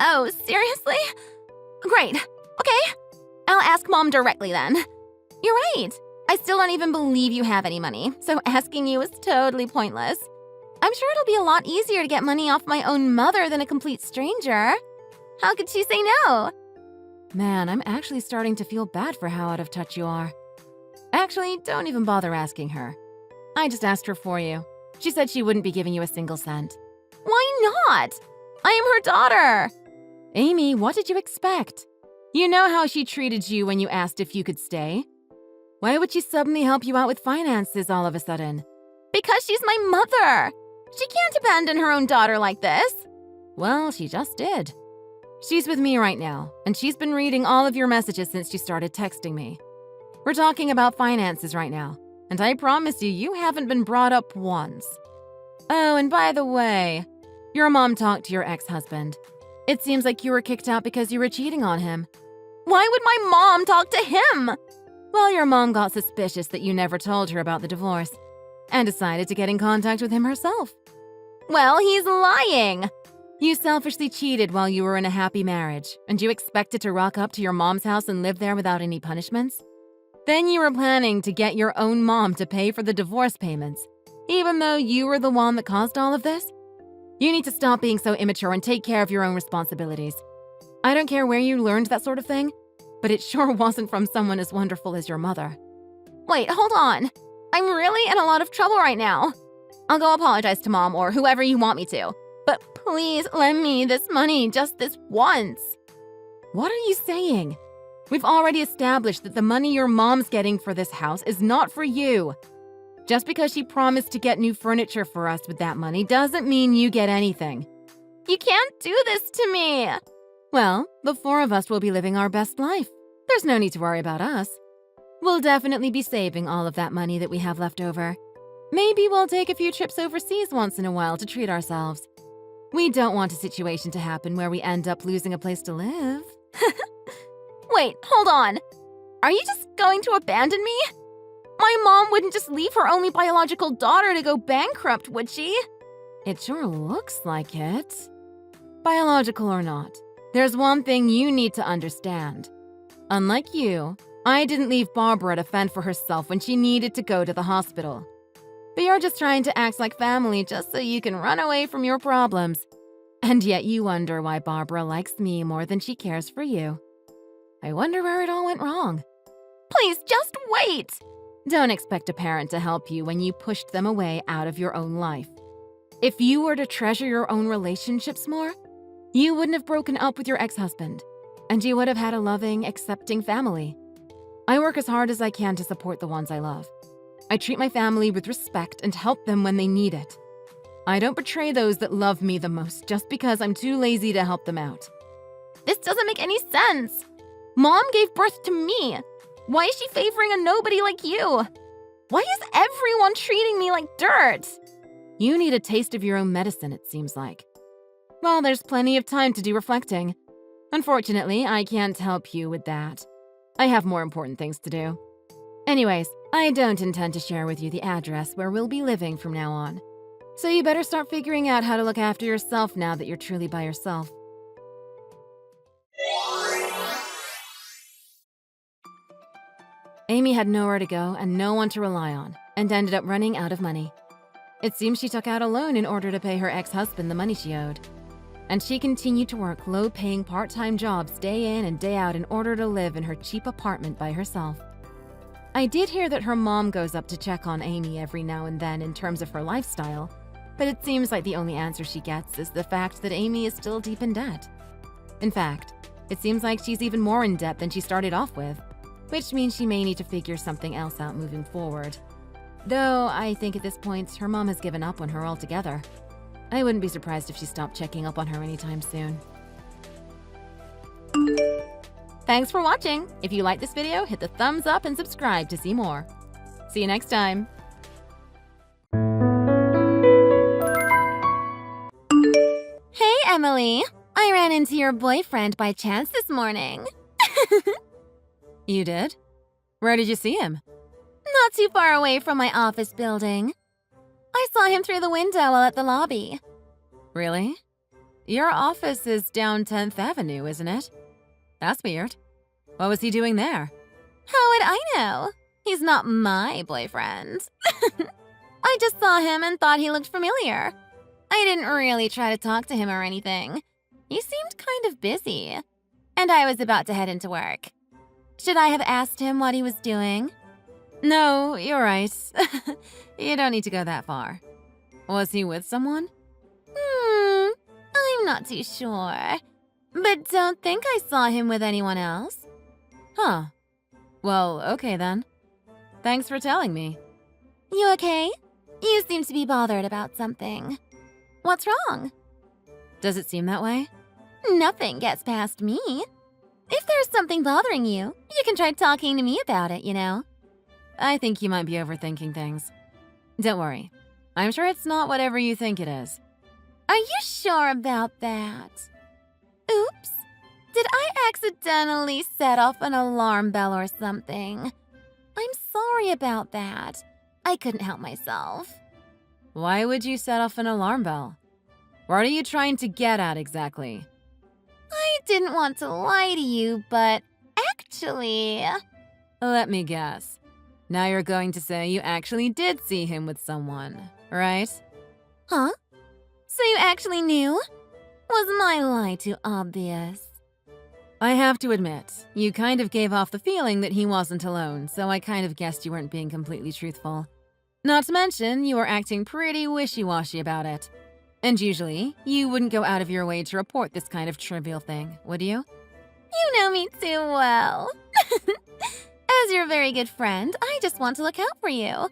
Oh, seriously? Great. Okay. I'll ask Mom directly then. You're right. I still don't even believe you have any money, so asking you is totally pointless. I'm sure it'll be a lot easier to get money off my own mother than a complete stranger. How could she say no? Man, I'm actually starting to feel bad for how out of touch you are. Actually, don't even bother asking her. I just asked her for you. She said she wouldn't be giving you a single cent. Why not? I am her daughter. Amy, what did you expect? You know how she treated you when you asked if you could stay. Why would she suddenly help you out with finances all of a sudden? Because she's my mother. She can't abandon her own daughter like this. Well, she just did. She's with me right now, and she's been reading all of your messages since you started texting me. We're talking about finances right now, and I promise you haven't been brought up once. Oh, and by the way, your mom talked to your ex-husband. It seems like you were kicked out because you were cheating on him. Why would my mom talk to him? Well, your mom got suspicious that you never told her about the divorce and decided to get in contact with him herself. Well, he's lying. You selfishly cheated while you were in a happy marriage, and you expected to rock up to your mom's house and live there without any punishments? Then you were planning to get your own mom to pay for the divorce payments, even though you were the one that caused all of this? You need to stop being so immature and take care of your own responsibilities. I don't care where you learned that sort of thing, but it sure wasn't from someone as wonderful as your mother. Wait, hold on. I'm really in a lot of trouble right now. I'll go apologize to Mom or whoever you want me to. But please lend me this money just this once. What are you saying? We've already established that the money your mom's getting for this house is not for you. Just because she promised to get new furniture for us with that money doesn't mean you get anything. You can't do this to me. Well, the four of us will be living our best life. There's no need to worry about us. We'll definitely be saving all of that money that we have left over. Maybe we'll take a few trips overseas once in a while to treat ourselves. We don't want a situation to happen where we end up losing a place to live. Wait, hold on. Are you just going to abandon me? My mom wouldn't just leave her only biological daughter to go bankrupt, would she? It sure looks like it. Biological or not, there's one thing you need to understand. Unlike you, I didn't leave Barbara to fend for herself when she needed to go to the hospital. But you're just trying to act like family just so you can run away from your problems. And yet you wonder why Barbara likes me more than she cares for you. I wonder where it all went wrong. Please, just wait! Don't expect a parent to help you when you pushed them away out of your own life. If you were to treasure your own relationships more, you wouldn't have broken up with your ex-husband, and you would have had a loving, accepting family. I work as hard as I can to support the ones I love. I treat my family with respect and help them when they need it. I don't betray those that love me the most just because I'm too lazy to help them out. This doesn't make any sense. Mom gave birth to me. Why is she favoring a nobody like you? Why is everyone treating me like dirt? You need a taste of your own medicine, it seems like. Well, there's plenty of time to do reflecting. Unfortunately, I can't help you with that. I have more important things to do. Anyways, I don't intend to share with you the address where we'll be living from now on. So you better start figuring out how to look after yourself now that you're truly by yourself. Amy had nowhere to go and no one to rely on, and ended up running out of money. It seems she took out a loan in order to pay her ex-husband the money she owed. And she continued to work low-paying part-time jobs day in and day out in order to live in her cheap apartment by herself. I did hear that her mom goes up to check on Amy every now and then in terms of her lifestyle, but it seems like the only answer she gets is the fact that Amy is still deep in debt. In fact, it seems like she's even more in debt than she started off with, which means she may need to figure something else out moving forward. Though I think at this point, her mom has given up on her altogether. I wouldn't be surprised if she stopped checking up on her anytime soon. Thanks for watching. If you liked this video, hit the thumbs up and subscribe to see more. See you next time. Hey, Emily. I ran into your boyfriend by chance this morning. You did? Where did you see him? Not too far away from my office building. I saw him through the window while at the lobby. Really? Your office is down 10th Avenue, isn't it? That's weird. What was he doing there? How would I know? He's not my boyfriend. I just saw him and thought he looked familiar. I didn't really try to talk to him or anything. He seemed kind of busy. And I was about to head into work. Should I have asked him what he was doing? No, you're right. You don't need to go that far. Was he with someone? I'm not too sure. But don't think I saw him with anyone else. Huh. Well, okay then. Thanks for telling me. You okay? You seem to be bothered about something. What's wrong? Does it seem that way? Nothing gets past me. If there's something bothering you, you can try talking to me about it, you know? I think you might be overthinking things. Don't worry. I'm sure it's not whatever you think it is. Are you sure about that? Oops. Did I accidentally set off an alarm bell or something? I'm sorry about that. I couldn't help myself. Why would you set off an alarm bell? What are you trying to get at exactly? I didn't want to lie to you, but actually... Let me guess. Now you're going to say you actually did see him with someone, right? Huh? So you actually knew? Was my lie too obvious? I have to admit, you kind of gave off the feeling that he wasn't alone, so I kind of guessed you weren't being completely truthful. Not to mention, you are acting pretty wishy-washy about it. And usually, you wouldn't go out of your way to report this kind of trivial thing, would you? You know me too well. As your very good friend, I just want to look out for you.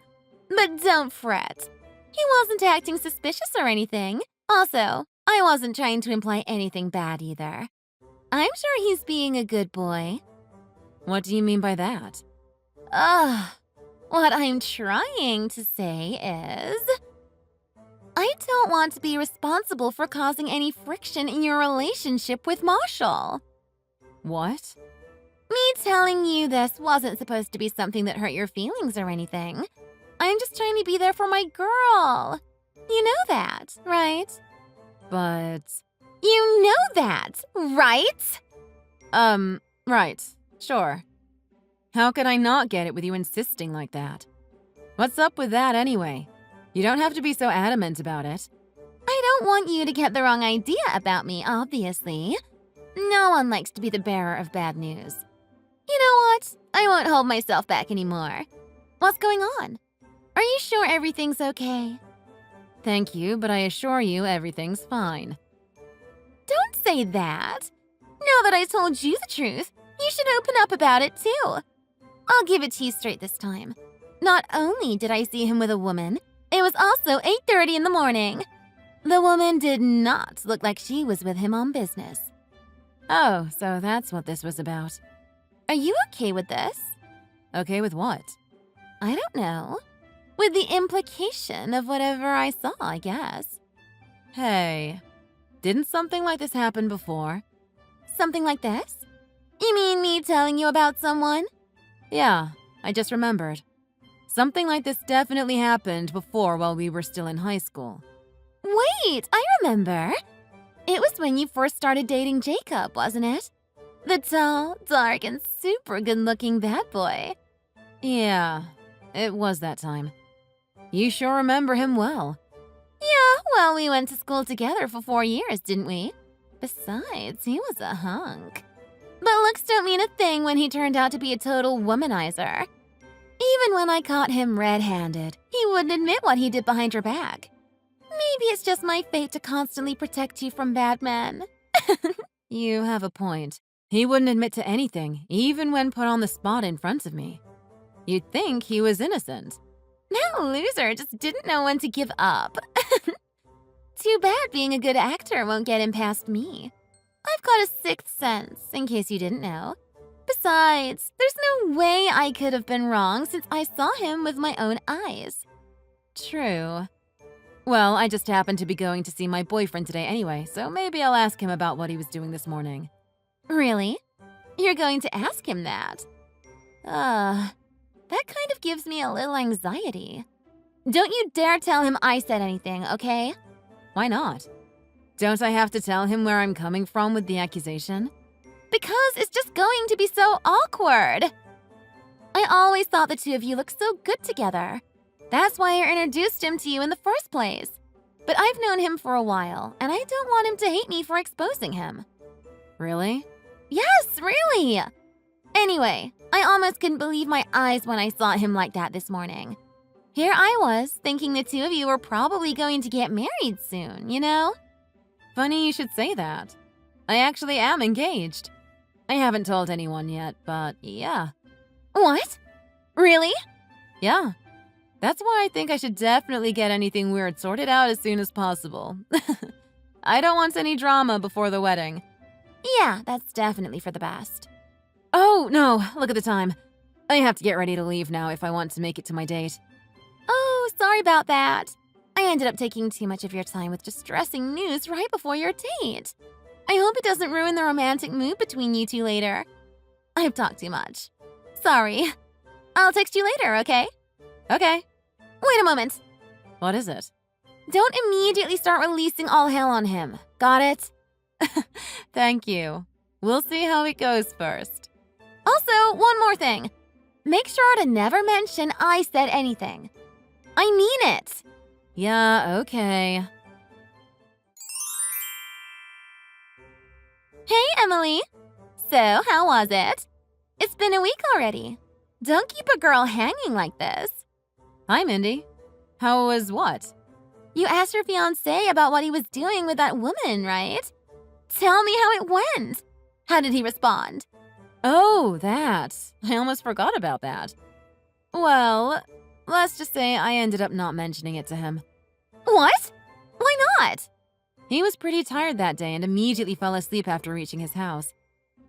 But don't fret. He wasn't acting suspicious or anything. Also, I wasn't trying to imply anything bad either. I'm sure he's being a good boy. What do you mean by that? What I'm trying to say is, I don't want to be responsible for causing any friction in your relationship with Marshall. What? Me telling you this wasn't supposed to be something that hurt your feelings or anything. I'm just trying to be there for my girl. You know that, right? But... You know that, right? Right. Sure. How could I not get it with you insisting like that? What's up with that anyway? You don't have to be so adamant about it. I don't want you to get the wrong idea about me, obviously. No one likes to be the bearer of bad news. You know what? I won't hold myself back anymore. What's going on? Are you sure everything's okay? Thank you, but I assure you everything's fine. Don't say that. Now that I told you the truth, you should open up about it too. I'll give it to you straight this time. Not only did I see him with a woman, it was also 8:30 in the morning. The woman did not look like she was with him on business. Oh, so that's what this was about. Are you okay with this? Okay with what? I don't know. With the implication of whatever I saw, I guess. Hey, didn't something like this happen before? Something like this? You mean me telling you about someone? Yeah, I just remembered. Something like this definitely happened before while we were still in high school. Wait, I remember. It was when you first started dating Jacob, wasn't it? The tall, dark, and super good-looking bad boy. Yeah, it was that time. You sure remember him well. Yeah, well, we went to school together for 4 years, didn't we? Besides, he was a hunk. But looks don't mean a thing when he turned out to be a total womanizer. Even when I caught him red-handed, he wouldn't admit what he did behind your back. Maybe it's just my fate to constantly protect you from bad men. You have a point. He wouldn't admit to anything, even when put on the spot in front of me. You'd think he was innocent. That loser just didn't know when to give up. Too bad being a good actor won't get him past me. I've got a sixth sense, in case you didn't know. Besides, there's no way I could have been wrong since I saw him with my own eyes. True. Well, I just happened to be going to see my boyfriend today anyway, so maybe I'll ask him about what he was doing this morning. Really? You're going to ask him that? That kind of gives me a little anxiety. Don't you dare tell him I said anything, okay? Why not? Don't I have to tell him where I'm coming from with the accusation? Because it's just going to be so awkward. I always thought the two of you looked so good together. That's why I introduced him to you in the first place. But I've known him for a while, and I don't want him to hate me for exposing him. Really? Yes, really! Anyway, I almost couldn't believe my eyes when I saw him like that this morning. Here I was, thinking the two of you were probably going to get married soon, you know? Funny you should say that. I actually am engaged. I haven't told anyone yet, but yeah. What? Really? Yeah. That's why I think I should definitely get anything weird sorted out as soon as possible. I don't want any drama before the wedding. Yeah, that's definitely for the best. Oh, no, look at the time. I have to get ready to leave now if I want to make it to my date. Oh, sorry about that. I ended up taking too much of your time with distressing news right before your date. I hope it doesn't ruin the romantic mood between you two later. I've talked too much. Sorry. I'll text you later, okay? Okay. Wait a moment. What is it? Don't immediately start releasing all hell on him. Got it? Thank you. We'll see how it goes first. Also, one more thing. Make sure to never mention I said anything. I mean it. Yeah, okay. Hey, Emily. So, how was it? It's been a week already. Don't keep a girl hanging like this. Hi, Mindy. How was what? You asked your fiancé about what he was doing with that woman, right? Tell me how it went. How did he respond? Oh, that. I almost forgot about that. Well, let's just say I ended up not mentioning it to him. What? Why not? He was pretty tired that day and immediately fell asleep after reaching his house.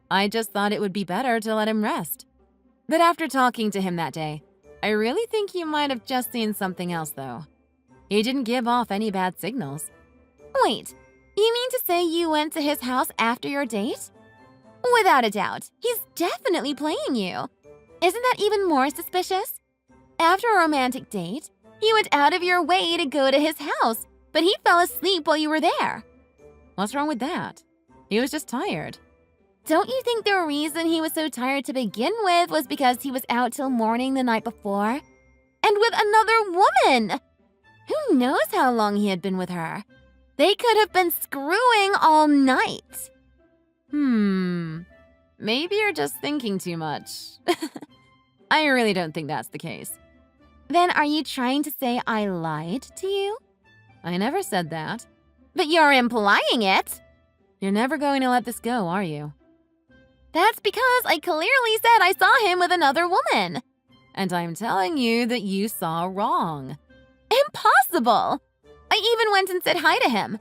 I just thought it would be better to let him rest. But after talking to him that day, I really think he might have just seen something else, though. He didn't give off any bad signals. Wait, you mean to say you went to his house after your date? Without a doubt, he's definitely playing you. Isn't that even more suspicious? After a romantic date, you went out of your way to go to his house, but he fell asleep while you were there. What's wrong with that? He was just tired. Don't you think the reason he was so tired to begin with was because he was out till morning the night before? And with another woman! Who knows how long he had been with her? They could have been screwing all night. Maybe you're just thinking too much. I really don't think that's the case. Then are you trying to say I lied to you? I never said that. But you're implying it. You're never going to let this go, are you? That's because I clearly said I saw him with another woman. And I'm telling you that you saw wrong. Impossible! I even went and said hi to him.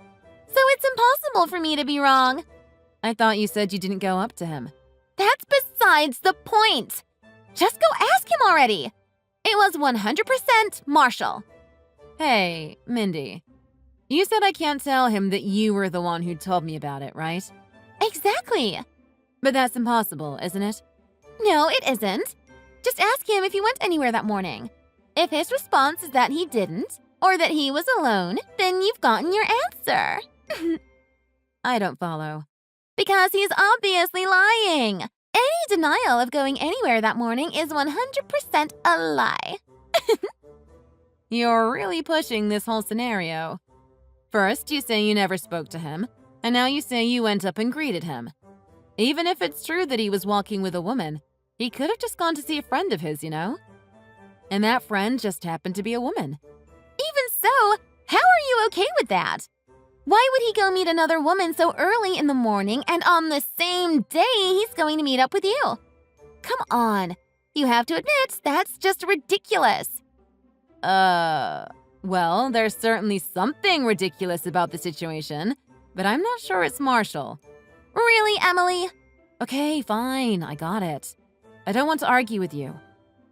So it's impossible for me to be wrong. I thought you said you didn't go up to him. That's besides the point. Just go ask him already. It was 100% Marshall. Hey, Mindy. You said I can't tell him that you were the one who told me about it, right? Exactly. But that's impossible, isn't it? No, it isn't. Just ask him if he went anywhere that morning. If his response is that he didn't, or that he was alone, then you've gotten your answer. I don't follow. Because he's obviously lying. Any denial of going anywhere that morning is 100% a lie. You're really pushing this whole scenario. First, you say you never spoke to him, and now you say you went up and greeted him. Even if it's true that he was walking with a woman, he could have just gone to see a friend of his, you know? And that friend just happened to be a woman. Even so, how are you okay with that? Why would he go meet another woman so early in the morning and on the same day he's going to meet up with you? Come on. You have to admit, that's just ridiculous. Well, there's certainly something ridiculous about the situation, but I'm not sure it's Marshall. Really, Emily? Okay, fine, I got it. I don't want to argue with you.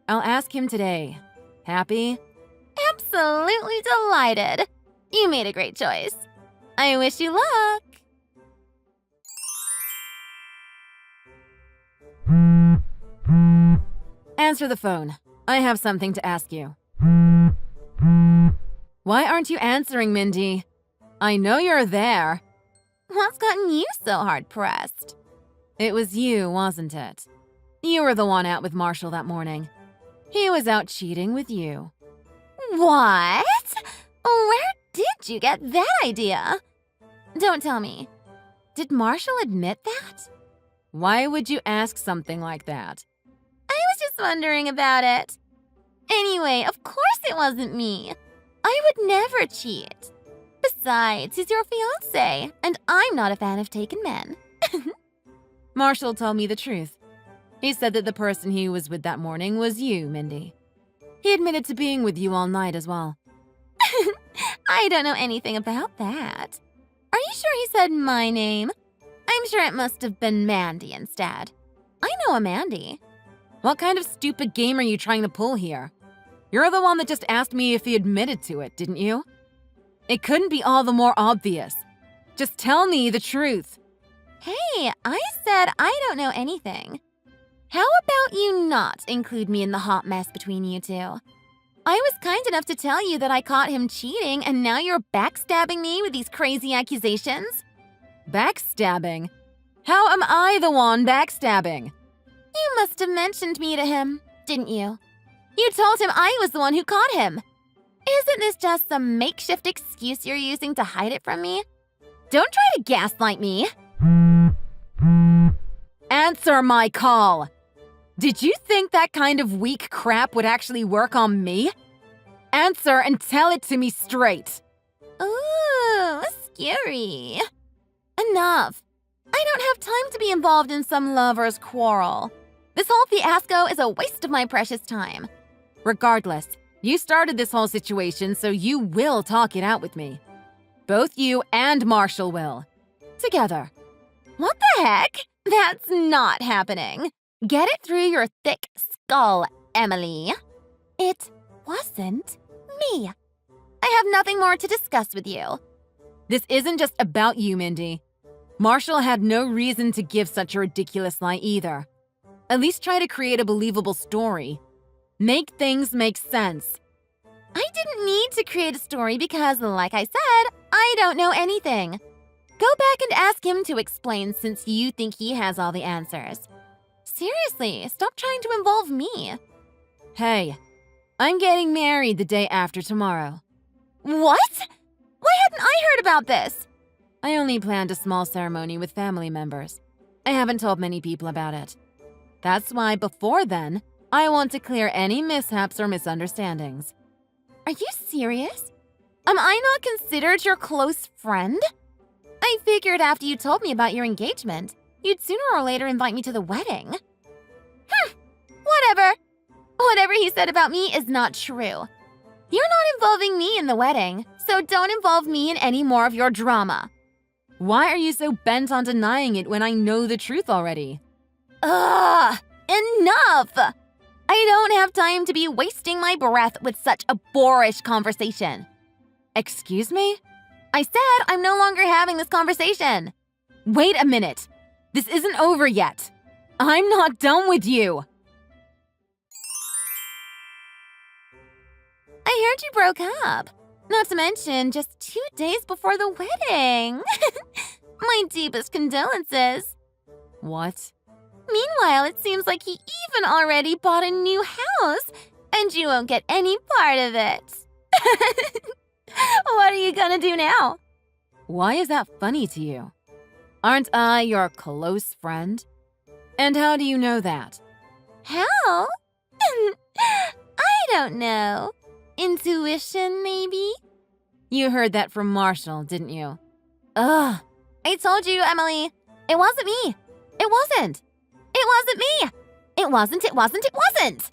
I'll ask him today. Happy? Absolutely delighted. You made a great choice. I wish you luck. Answer the phone. I have something to ask you. Why aren't you answering, Mindy? I know you're there. What's gotten you so hard-pressed? It was you, wasn't it? You were the one out with Marshall that morning. He was out cheating with you. What? Where did you get that idea? Don't tell me. Did Marshall admit that? Why would you ask something like that? I was just wondering about it. Anyway, of course it wasn't me. I would never cheat. Besides, he's your fiancé, and I'm not a fan of taken men. Marshall told me the truth. He said that the person he was with that morning was you, Mindy. He admitted to being with you all night as well. I don't know anything about that. Are you sure he said my name? I'm sure it must have been Mandy instead. I know a Mandy. What kind of stupid game are you trying to pull here? You're the one that just asked me if he admitted to it, didn't you? It couldn't be all the more obvious. Just tell me the truth. Hey, I said I don't know anything. How about you not include me in the hot mess between you two? I was kind enough to tell you that I caught him cheating, and now you're backstabbing me with these crazy accusations? Backstabbing? How am I the one backstabbing? You must have mentioned me to him, didn't you? You told him I was the one who caught him. Isn't this just some makeshift excuse you're using to hide it from me? Don't try to gaslight me. Answer my call. Did you think that kind of weak crap would actually work on me? Answer and tell it to me straight. Ooh, scary. Enough. I don't have time to be involved in some lover's quarrel. This whole fiasco is a waste of my precious time. Regardless, you started this whole situation, so you will talk it out with me. Both you and Marshall will. Together. What the heck? That's not happening. Get it through your thick skull, Emily. It wasn't me. I have nothing more to discuss with you. This isn't just about you, Mindy. Marshall had no reason to give such a ridiculous lie either. At least try to create a believable story. Make things make sense. I didn't need to create a story because, like I said, I don't know anything. Go back and ask him to explain since you think he has all the answers. Seriously, stop trying to involve me. Hey, I'm getting married the day after tomorrow. What? Why hadn't I heard about this? I only planned a small ceremony with family members. I haven't told many people about it. That's why before then, I want to clear any mishaps or misunderstandings. Are you serious? Am I not considered your close friend? I figured after you told me about your engagement, you'd sooner or later invite me to the wedding. Whatever. Whatever he said about me is not true. You're not involving me in the wedding, so don't involve me in any more of your drama. Why are you so bent on denying it when I know the truth already? Ugh! Enough! I don't have time to be wasting my breath with such a boorish conversation. Excuse me? I said I'm no longer having this conversation. Wait a minute. This isn't over yet. I'm not done with you. I heard you broke up. Not to mention, just 2 days before the wedding. My deepest condolences. What? Meanwhile, it seems like he even already bought a new house, and you won't get any part of it. What are you gonna do now? Why is that funny to you? Aren't I your close friend? And how do you know that? How? I don't know. Intuition, maybe? You heard that from Marshall, didn't you? Ugh. I told you, Emily. It wasn't me. It wasn't. It wasn't me. It wasn't, it wasn't, it wasn't.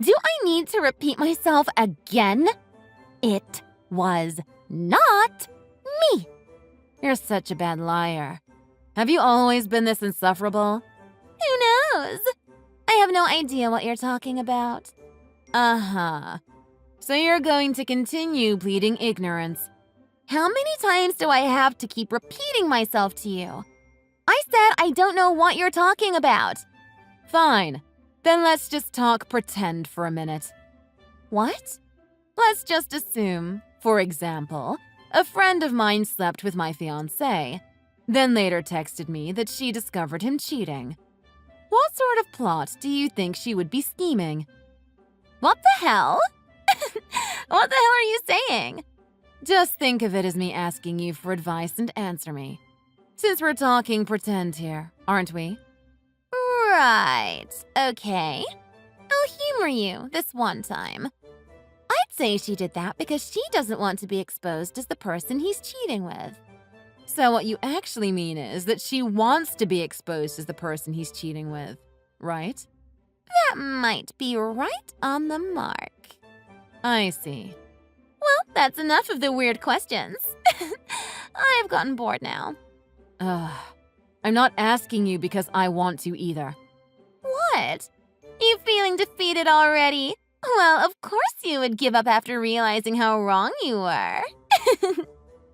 Do I need to repeat myself again? It was not me. You're such a bad liar. Have you always been this insufferable? Who knows? I have no idea what you're talking about. Uh-huh. So you're going to continue pleading ignorance. How many times do I have to keep repeating myself to you? I said I don't know what you're talking about. Fine. Then let's just talk pretend for a minute. What? Let's just assume, for example, a friend of mine slept with my fiancé, then later texted me that she discovered him cheating. What sort of plot do you think she would be scheming? What the hell? What the hell are you saying? Just think of it as me asking you for advice and answer me. Since we're talking pretend here, aren't we? Right. Okay. I'll humor you this one time. I'd say she did that because she doesn't want to be exposed as the person he's cheating with. So what you actually mean is that she wants to be exposed as the person he's cheating with, right? That might be right on the mark. I see. Well, that's enough of the weird questions. I've gotten bored now. Ugh. I'm not asking you because I want to either. What? You feeling defeated already? Well, of course you would give up after realizing how wrong you were.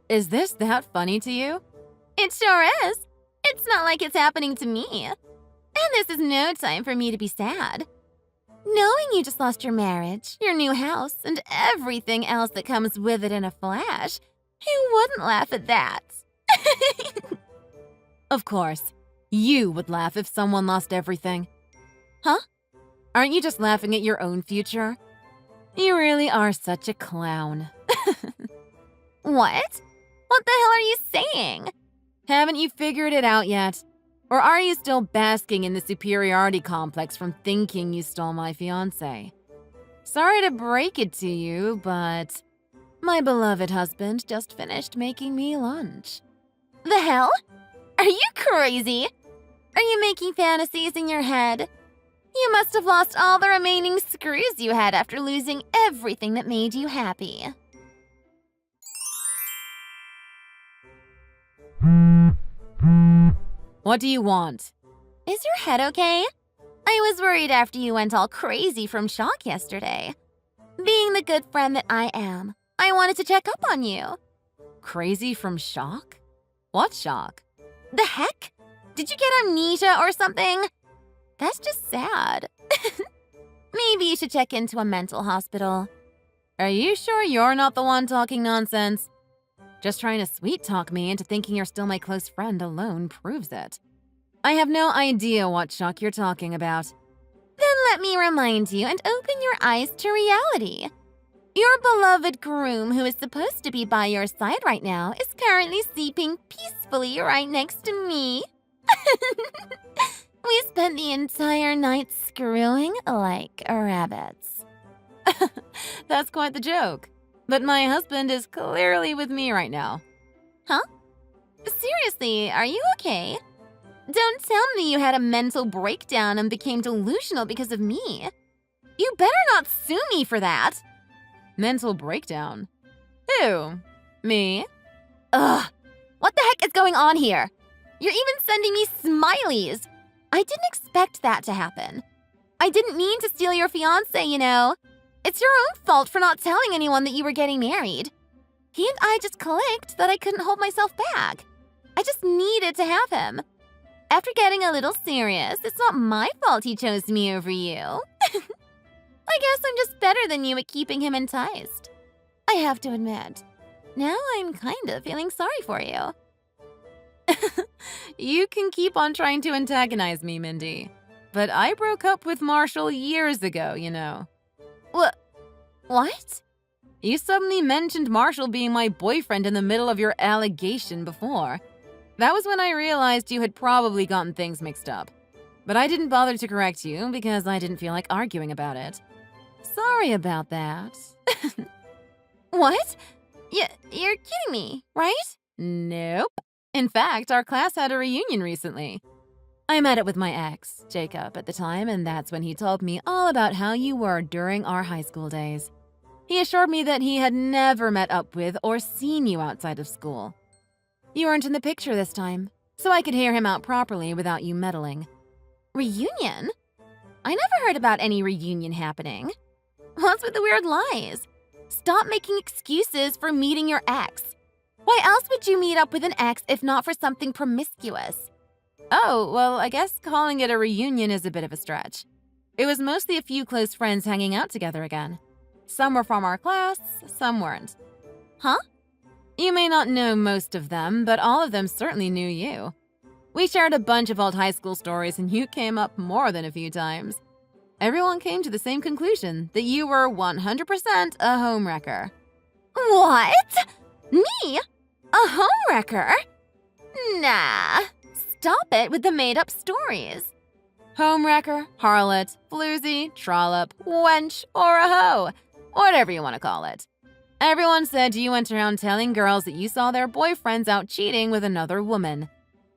Is this that funny to you? It sure is. It's not like it's happening to me. And this is no time for me to be sad. Knowing you just lost your marriage, your new house, and everything else that comes with it in a flash, who wouldn't laugh at that? Of course. You would laugh if someone lost everything. Huh? Aren't you just laughing at your own future? You really are such a clown. What? What the hell are you saying? Haven't you figured it out yet? Or are you still basking in the superiority complex from thinking you stole my fiancé? Sorry to break it to you, but my beloved husband just finished making me lunch. The hell? Are you crazy? Are you making fantasies in your head? You must have lost all the remaining screws you had after losing everything that made you happy. What do you want? Is your head okay? I was worried after you went all crazy from shock yesterday. Being the good friend that I am, I wanted to check up on you. Crazy from shock? What shock? The heck? Did you get amnesia or something? That's just sad. Maybe you should check into a mental hospital. Are you sure you're not the one talking nonsense? Just trying to sweet-talk me into thinking you're still my close friend alone proves it. I have no idea what shock you're talking about. Then let me remind you and open your eyes to reality. Your beloved groom, who is supposed to be by your side right now, is currently sleeping peacefully right next to me. We spent the entire night screwing like rabbits. That's quite the joke. But my husband is clearly with me right now. Huh? Seriously, are you okay? Don't tell me you had a mental breakdown and became delusional because of me. You better not sue me for that. Mental breakdown? Who? Me? Ugh. What the heck is going on here? You're even sending me smileys. I didn't expect that to happen. I didn't mean to steal your fiancé, you know. It's your own fault for not telling anyone that you were getting married. He and I just clicked that I couldn't hold myself back. I just needed to have him. After getting a little serious, it's not my fault he chose me over you. I guess I'm just better than you at keeping him enticed. I have to admit, now I'm kind of feeling sorry for you. You can keep on trying to antagonize me, Mindy. But I broke up with Marshall years ago, you know. What? You suddenly mentioned Marshall being my boyfriend in the middle of your allegation before. That was when I realized you had probably gotten things mixed up. But I didn't bother to correct you because I didn't feel like arguing about it. Sorry about that. What? You're kidding me, right? Nope. In fact, our class had a reunion recently. I met it with my ex, Jacob, at the time, and that's when he told me all about how you were during our high school days. He assured me that he had never met up with or seen you outside of school. You weren't in the picture this time, so I could hear him out properly without you meddling. Reunion? I never heard about any reunion happening. What's with the weird lies? Stop making excuses for meeting your ex. Why else would you meet up with an ex if not for something promiscuous? Oh, well, I guess calling it a reunion is a bit of a stretch. It was mostly a few close friends hanging out together again. Some were from our class, some weren't. Huh? You may not know most of them, but all of them certainly knew you. We shared a bunch of old high school stories and you came up more than a few times. Everyone came to the same conclusion, that you were 100% a homewrecker. What? Me? A homewrecker? Nah. Stop it with the made-up stories. Homewrecker, harlot, floozy, trollop, wench, or a hoe. Whatever you want to call it. Everyone said you went around telling girls that you saw their boyfriends out cheating with another woman.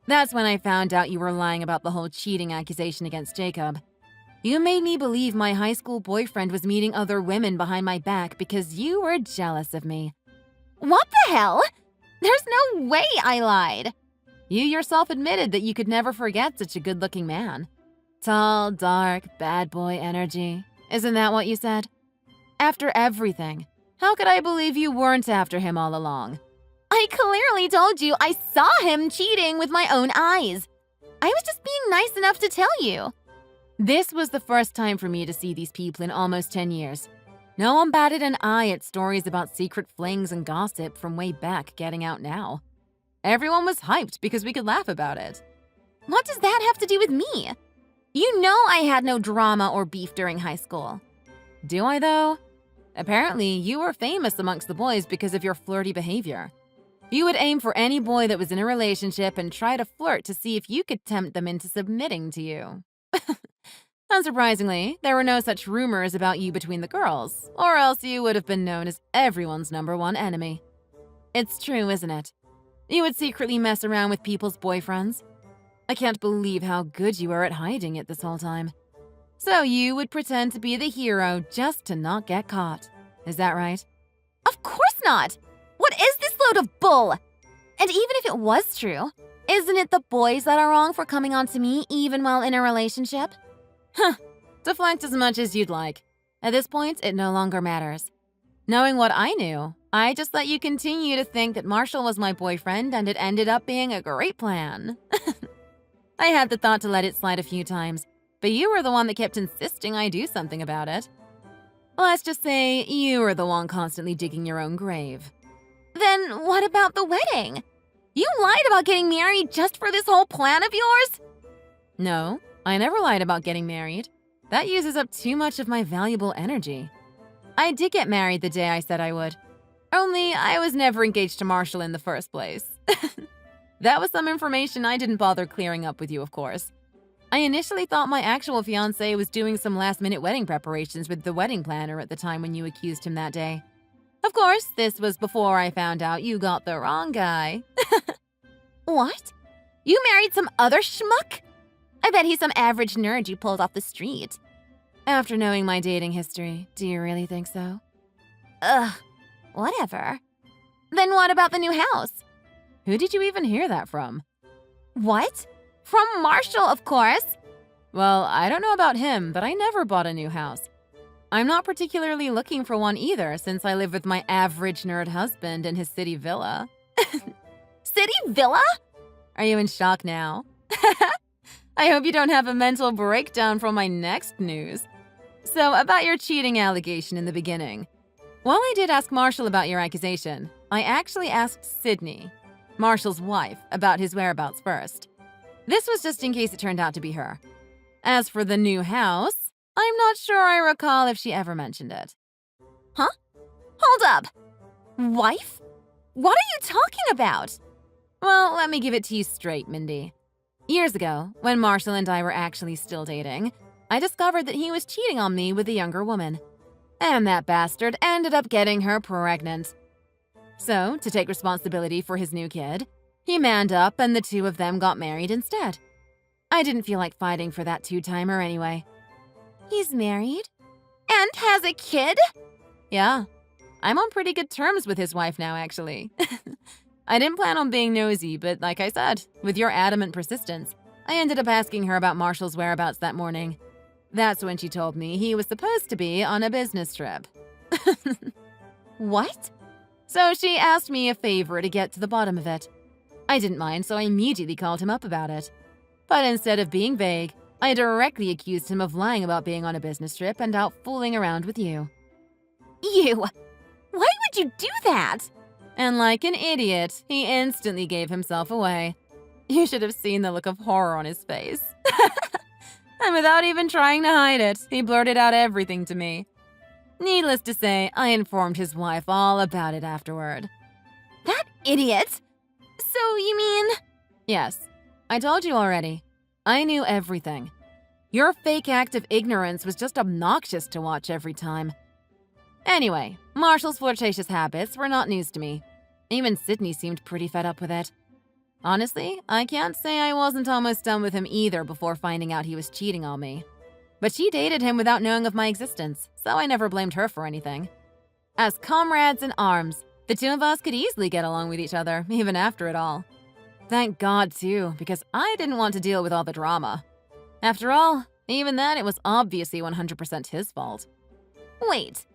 That's when I found out you were lying about the whole cheating accusation against Jacob. You made me believe my high school boyfriend was meeting other women behind my back because you were jealous of me. What the hell? There's no way I lied. You yourself admitted that you could never forget such a good-looking man. Tall, dark, bad boy energy. Isn't that what you said? After everything, how could I believe you weren't after him all along? I clearly told you I saw him cheating with my own eyes. I was just being nice enough to tell you. This was the first time for me to see these people in almost 10 years. No one batted an eye at stories about secret flings and gossip from way back getting out now. Everyone was hyped because we could laugh about it. What does that have to do with me? You know I had no drama or beef during high school. Do I, though? Apparently, you were famous amongst the boys because of your flirty behavior. You would aim for any boy that was in a relationship and try to flirt to see if you could tempt them into submitting to you. Unsurprisingly, there were no such rumors about you between the girls, or else you would have been known as everyone's #1 enemy. It's true, isn't it? You would secretly mess around with people's boyfriends. I can't believe how good you were at hiding it this whole time. So you would pretend to be the hero just to not get caught. Is that right? Of course not! What is this load of bull? And even if it was true, isn't it the boys that are wrong for coming on to me even while in a relationship? Deflect as much as you'd like. At this point, it no longer matters. Knowing what I knew, I just let you continue to think that Marshall was my boyfriend, and it ended up being a great plan. I had the thought to let it slide a few times, but you were the one that kept insisting I do something about it. Let's just say you were the one constantly digging your own grave. Then what about the wedding? You lied about getting married just for this whole plan of yours? No, I never lied about getting married. That uses up too much of my valuable energy. I did get married the day I said I would. Only I was never engaged to Marshall in the first place. That was some information I didn't bother clearing up with you, of course. I initially thought my actual fiancé was doing some last-minute wedding preparations with the wedding planner at the time when you accused him that day. Of course, this was before I found out you got the wrong guy. What? You married some other schmuck? I bet he's some average nerd you pulled off the street. After knowing my dating history, do you really think so? Ugh, whatever. Then what about the new house? Who did you even hear that from? What? From Marshall, of course. Well, I don't know about him, but I never bought a new house. I'm not particularly looking for one either, since I live with my average nerd husband in his city villa. City villa? Are you in shock now? I hope you don't have a mental breakdown from my next news. So, about your cheating allegation in the beginning. While I did ask Marshall about your accusation, I actually asked Sydney, Marshall's wife, about his whereabouts first. This was just in case it turned out to be her. As for the new house, I'm not sure I recall if she ever mentioned it. Huh? Hold up. Wife? What are you talking about? Well, let me give it to you straight, Mindy. Years ago, when Marshall and I were actually still dating, I discovered that he was cheating on me with a younger woman. And that bastard ended up getting her pregnant. So, to take responsibility for his new kid, he manned up and the two of them got married instead. I didn't feel like fighting for that two-timer anyway. He's married? And has a kid? Yeah. I'm on pretty good terms with his wife now, actually. I didn't plan on being nosy, but like I said, with your adamant persistence, I ended up asking her about Marshall's whereabouts that morning. That's when she told me he was supposed to be on a business trip. What? So she asked me a favor to get to the bottom of it. I didn't mind, so I immediately called him up about it. But instead of being vague, I directly accused him of lying about being on a business trip and out fooling around with you. You? Why would you do that? And like an idiot, he instantly gave himself away. You should have seen the look of horror on his face. And without even trying to hide it, he blurted out everything to me. Needless to say, I informed his wife all about it afterward. That idiot? So you mean… Yes, I told you already. I knew everything. Your fake act of ignorance was just obnoxious to watch every time. Anyway, Marshall's flirtatious habits were not news to me. Even Sydney seemed pretty fed up with it. Honestly, I can't say I wasn't almost done with him either before finding out he was cheating on me. But she dated him without knowing of my existence, so I never blamed her for anything. As comrades in arms, the two of us could easily get along with each other, even after it all. Thank God, too, because I didn't want to deal with all the drama. After all, even then it was obviously 100% his fault. Wait,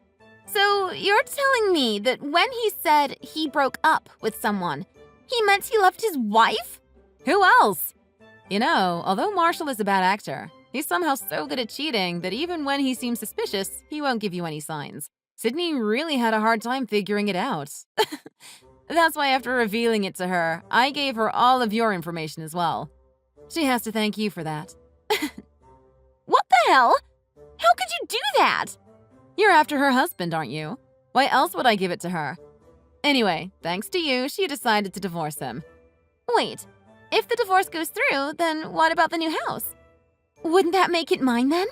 so you're telling me that when he said he broke up with someone, he meant he left his wife? Who else? You know, although Marshall is a bad actor, he's somehow so good at cheating that even when he seems suspicious, he won't give you any signs. Sydney really had a hard time figuring it out. That's why after revealing it to her, I gave her all of your information as well. She has to thank you for that. What the hell? How could you do that? You're after her husband, aren't you? Why else would I give it to her? Anyway, thanks to you, she decided to divorce him. Wait, if the divorce goes through, then what about the new house? Wouldn't that make it mine then?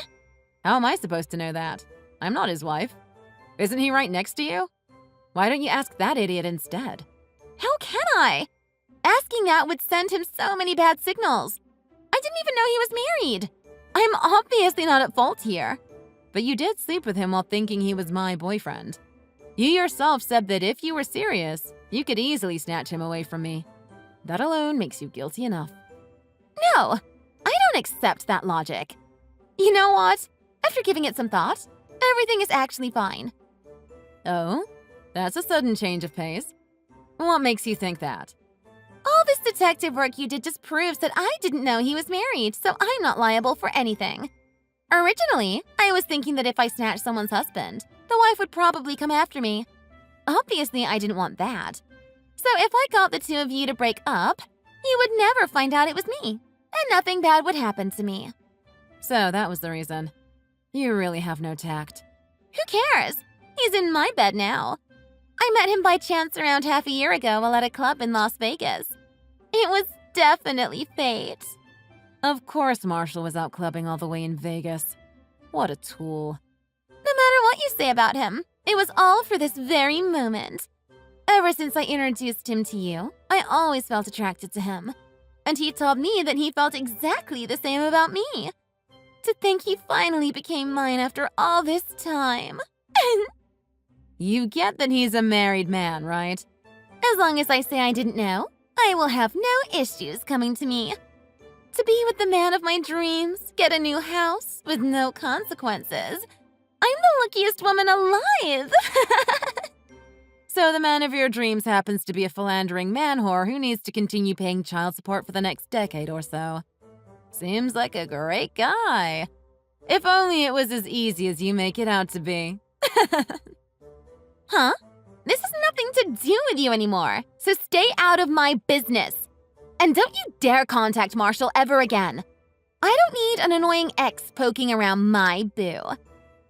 How am I supposed to know that? I'm not his wife. Isn't he right next to you? Why don't you ask that idiot instead? How can I? Asking that would send him so many bad signals. I didn't even know he was married. I'm obviously not at fault here. But you did sleep with him while thinking he was my boyfriend. You yourself said that if you were serious, you could easily snatch him away from me. That alone makes you guilty enough. No, I don't accept that logic. You know what? After giving it some thought, everything is actually fine. Oh? That's a sudden change of pace. What makes you think that? All this detective work you did just proves that I didn't know he was married, so I'm not liable for anything. Originally, I was thinking that if I snatched someone's husband, the wife would probably come after me. Obviously, I didn't want that. So if I got the two of you to break up, you would never find out it was me, and nothing bad would happen to me. So that was the reason. You really have no tact. Who cares? He's in my bed now. I met him by chance around half a year ago while at a club in Las Vegas. It was definitely fate. Of course Marshall was out clubbing all the way in Vegas. What a tool. No matter what you say about him, it was all for this very moment. Ever since I introduced him to you, I always felt attracted to him. And he told me that he felt exactly the same about me. To think he finally became mine after all this time. You get that he's a married man, right? As long as I say I didn't know, I will have no issues coming to me. To be with the man of my dreams, get a new house with no consequences. I'm the luckiest woman alive! So the man of your dreams happens to be a philandering man whore who needs to continue paying child support for the next decade or so. Seems like a great guy. If only it was as easy as you make it out to be. Huh? This has nothing to do with you anymore, so stay out of my business. And don't you dare contact Marshall ever again. I don't need an annoying ex poking around my boo.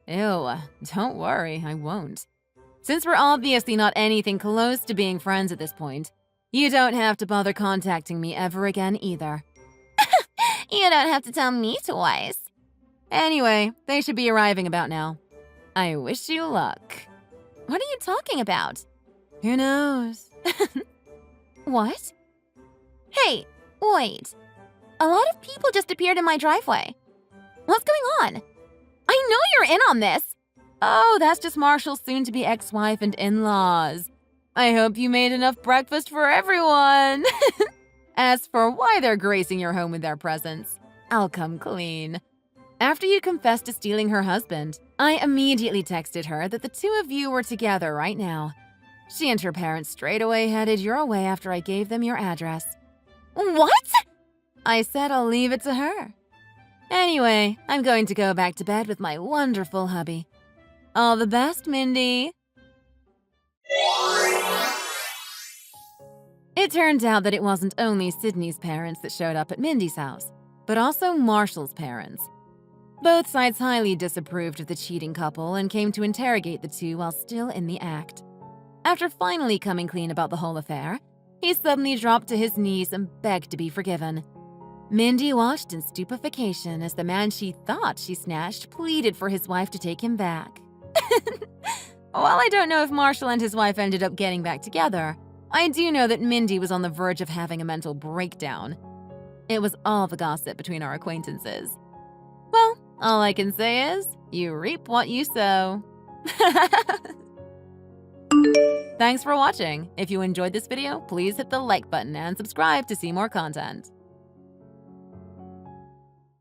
Ew, don't worry, I won't. Since we're obviously not anything close to being friends at this point, you don't have to bother contacting me ever again either. You don't have to tell me twice. Anyway, they should be arriving about now. I wish you luck. What are you talking about? Who knows? What? Hey, wait. A lot of people just appeared in my driveway. What's going on? I know you're in on this. Oh, that's just Marshall's soon-to-be ex-wife and in-laws. I hope you made enough breakfast for everyone. As for why they're gracing your home with their presence, I'll come clean. After you confessed to stealing her husband, I immediately texted her that the two of you were together right now. She and her parents straight away headed your way after I gave them your address. What? I said I'll leave it to her. Anyway, I'm going to go back to bed with my wonderful hubby. All the best, Mindy. It turned out that it wasn't only Sydney's parents that showed up at Mindy's house, but also Marshall's parents. Both sides highly disapproved of the cheating couple and came to interrogate the two while still in the act. After finally coming clean about the whole affair, he suddenly dropped to his knees and begged to be forgiven. Mindy watched in stupefaction as the man she thought she snatched pleaded for his wife to take him back. While I don't know if Marshall and his wife ended up getting back together, I do know that Mindy was on the verge of having a mental breakdown. It was all the gossip between our acquaintances. Well, all I can say is, you reap what you sow. Thanks for watching. If you enjoyed this video, please hit the like button and subscribe to see more content.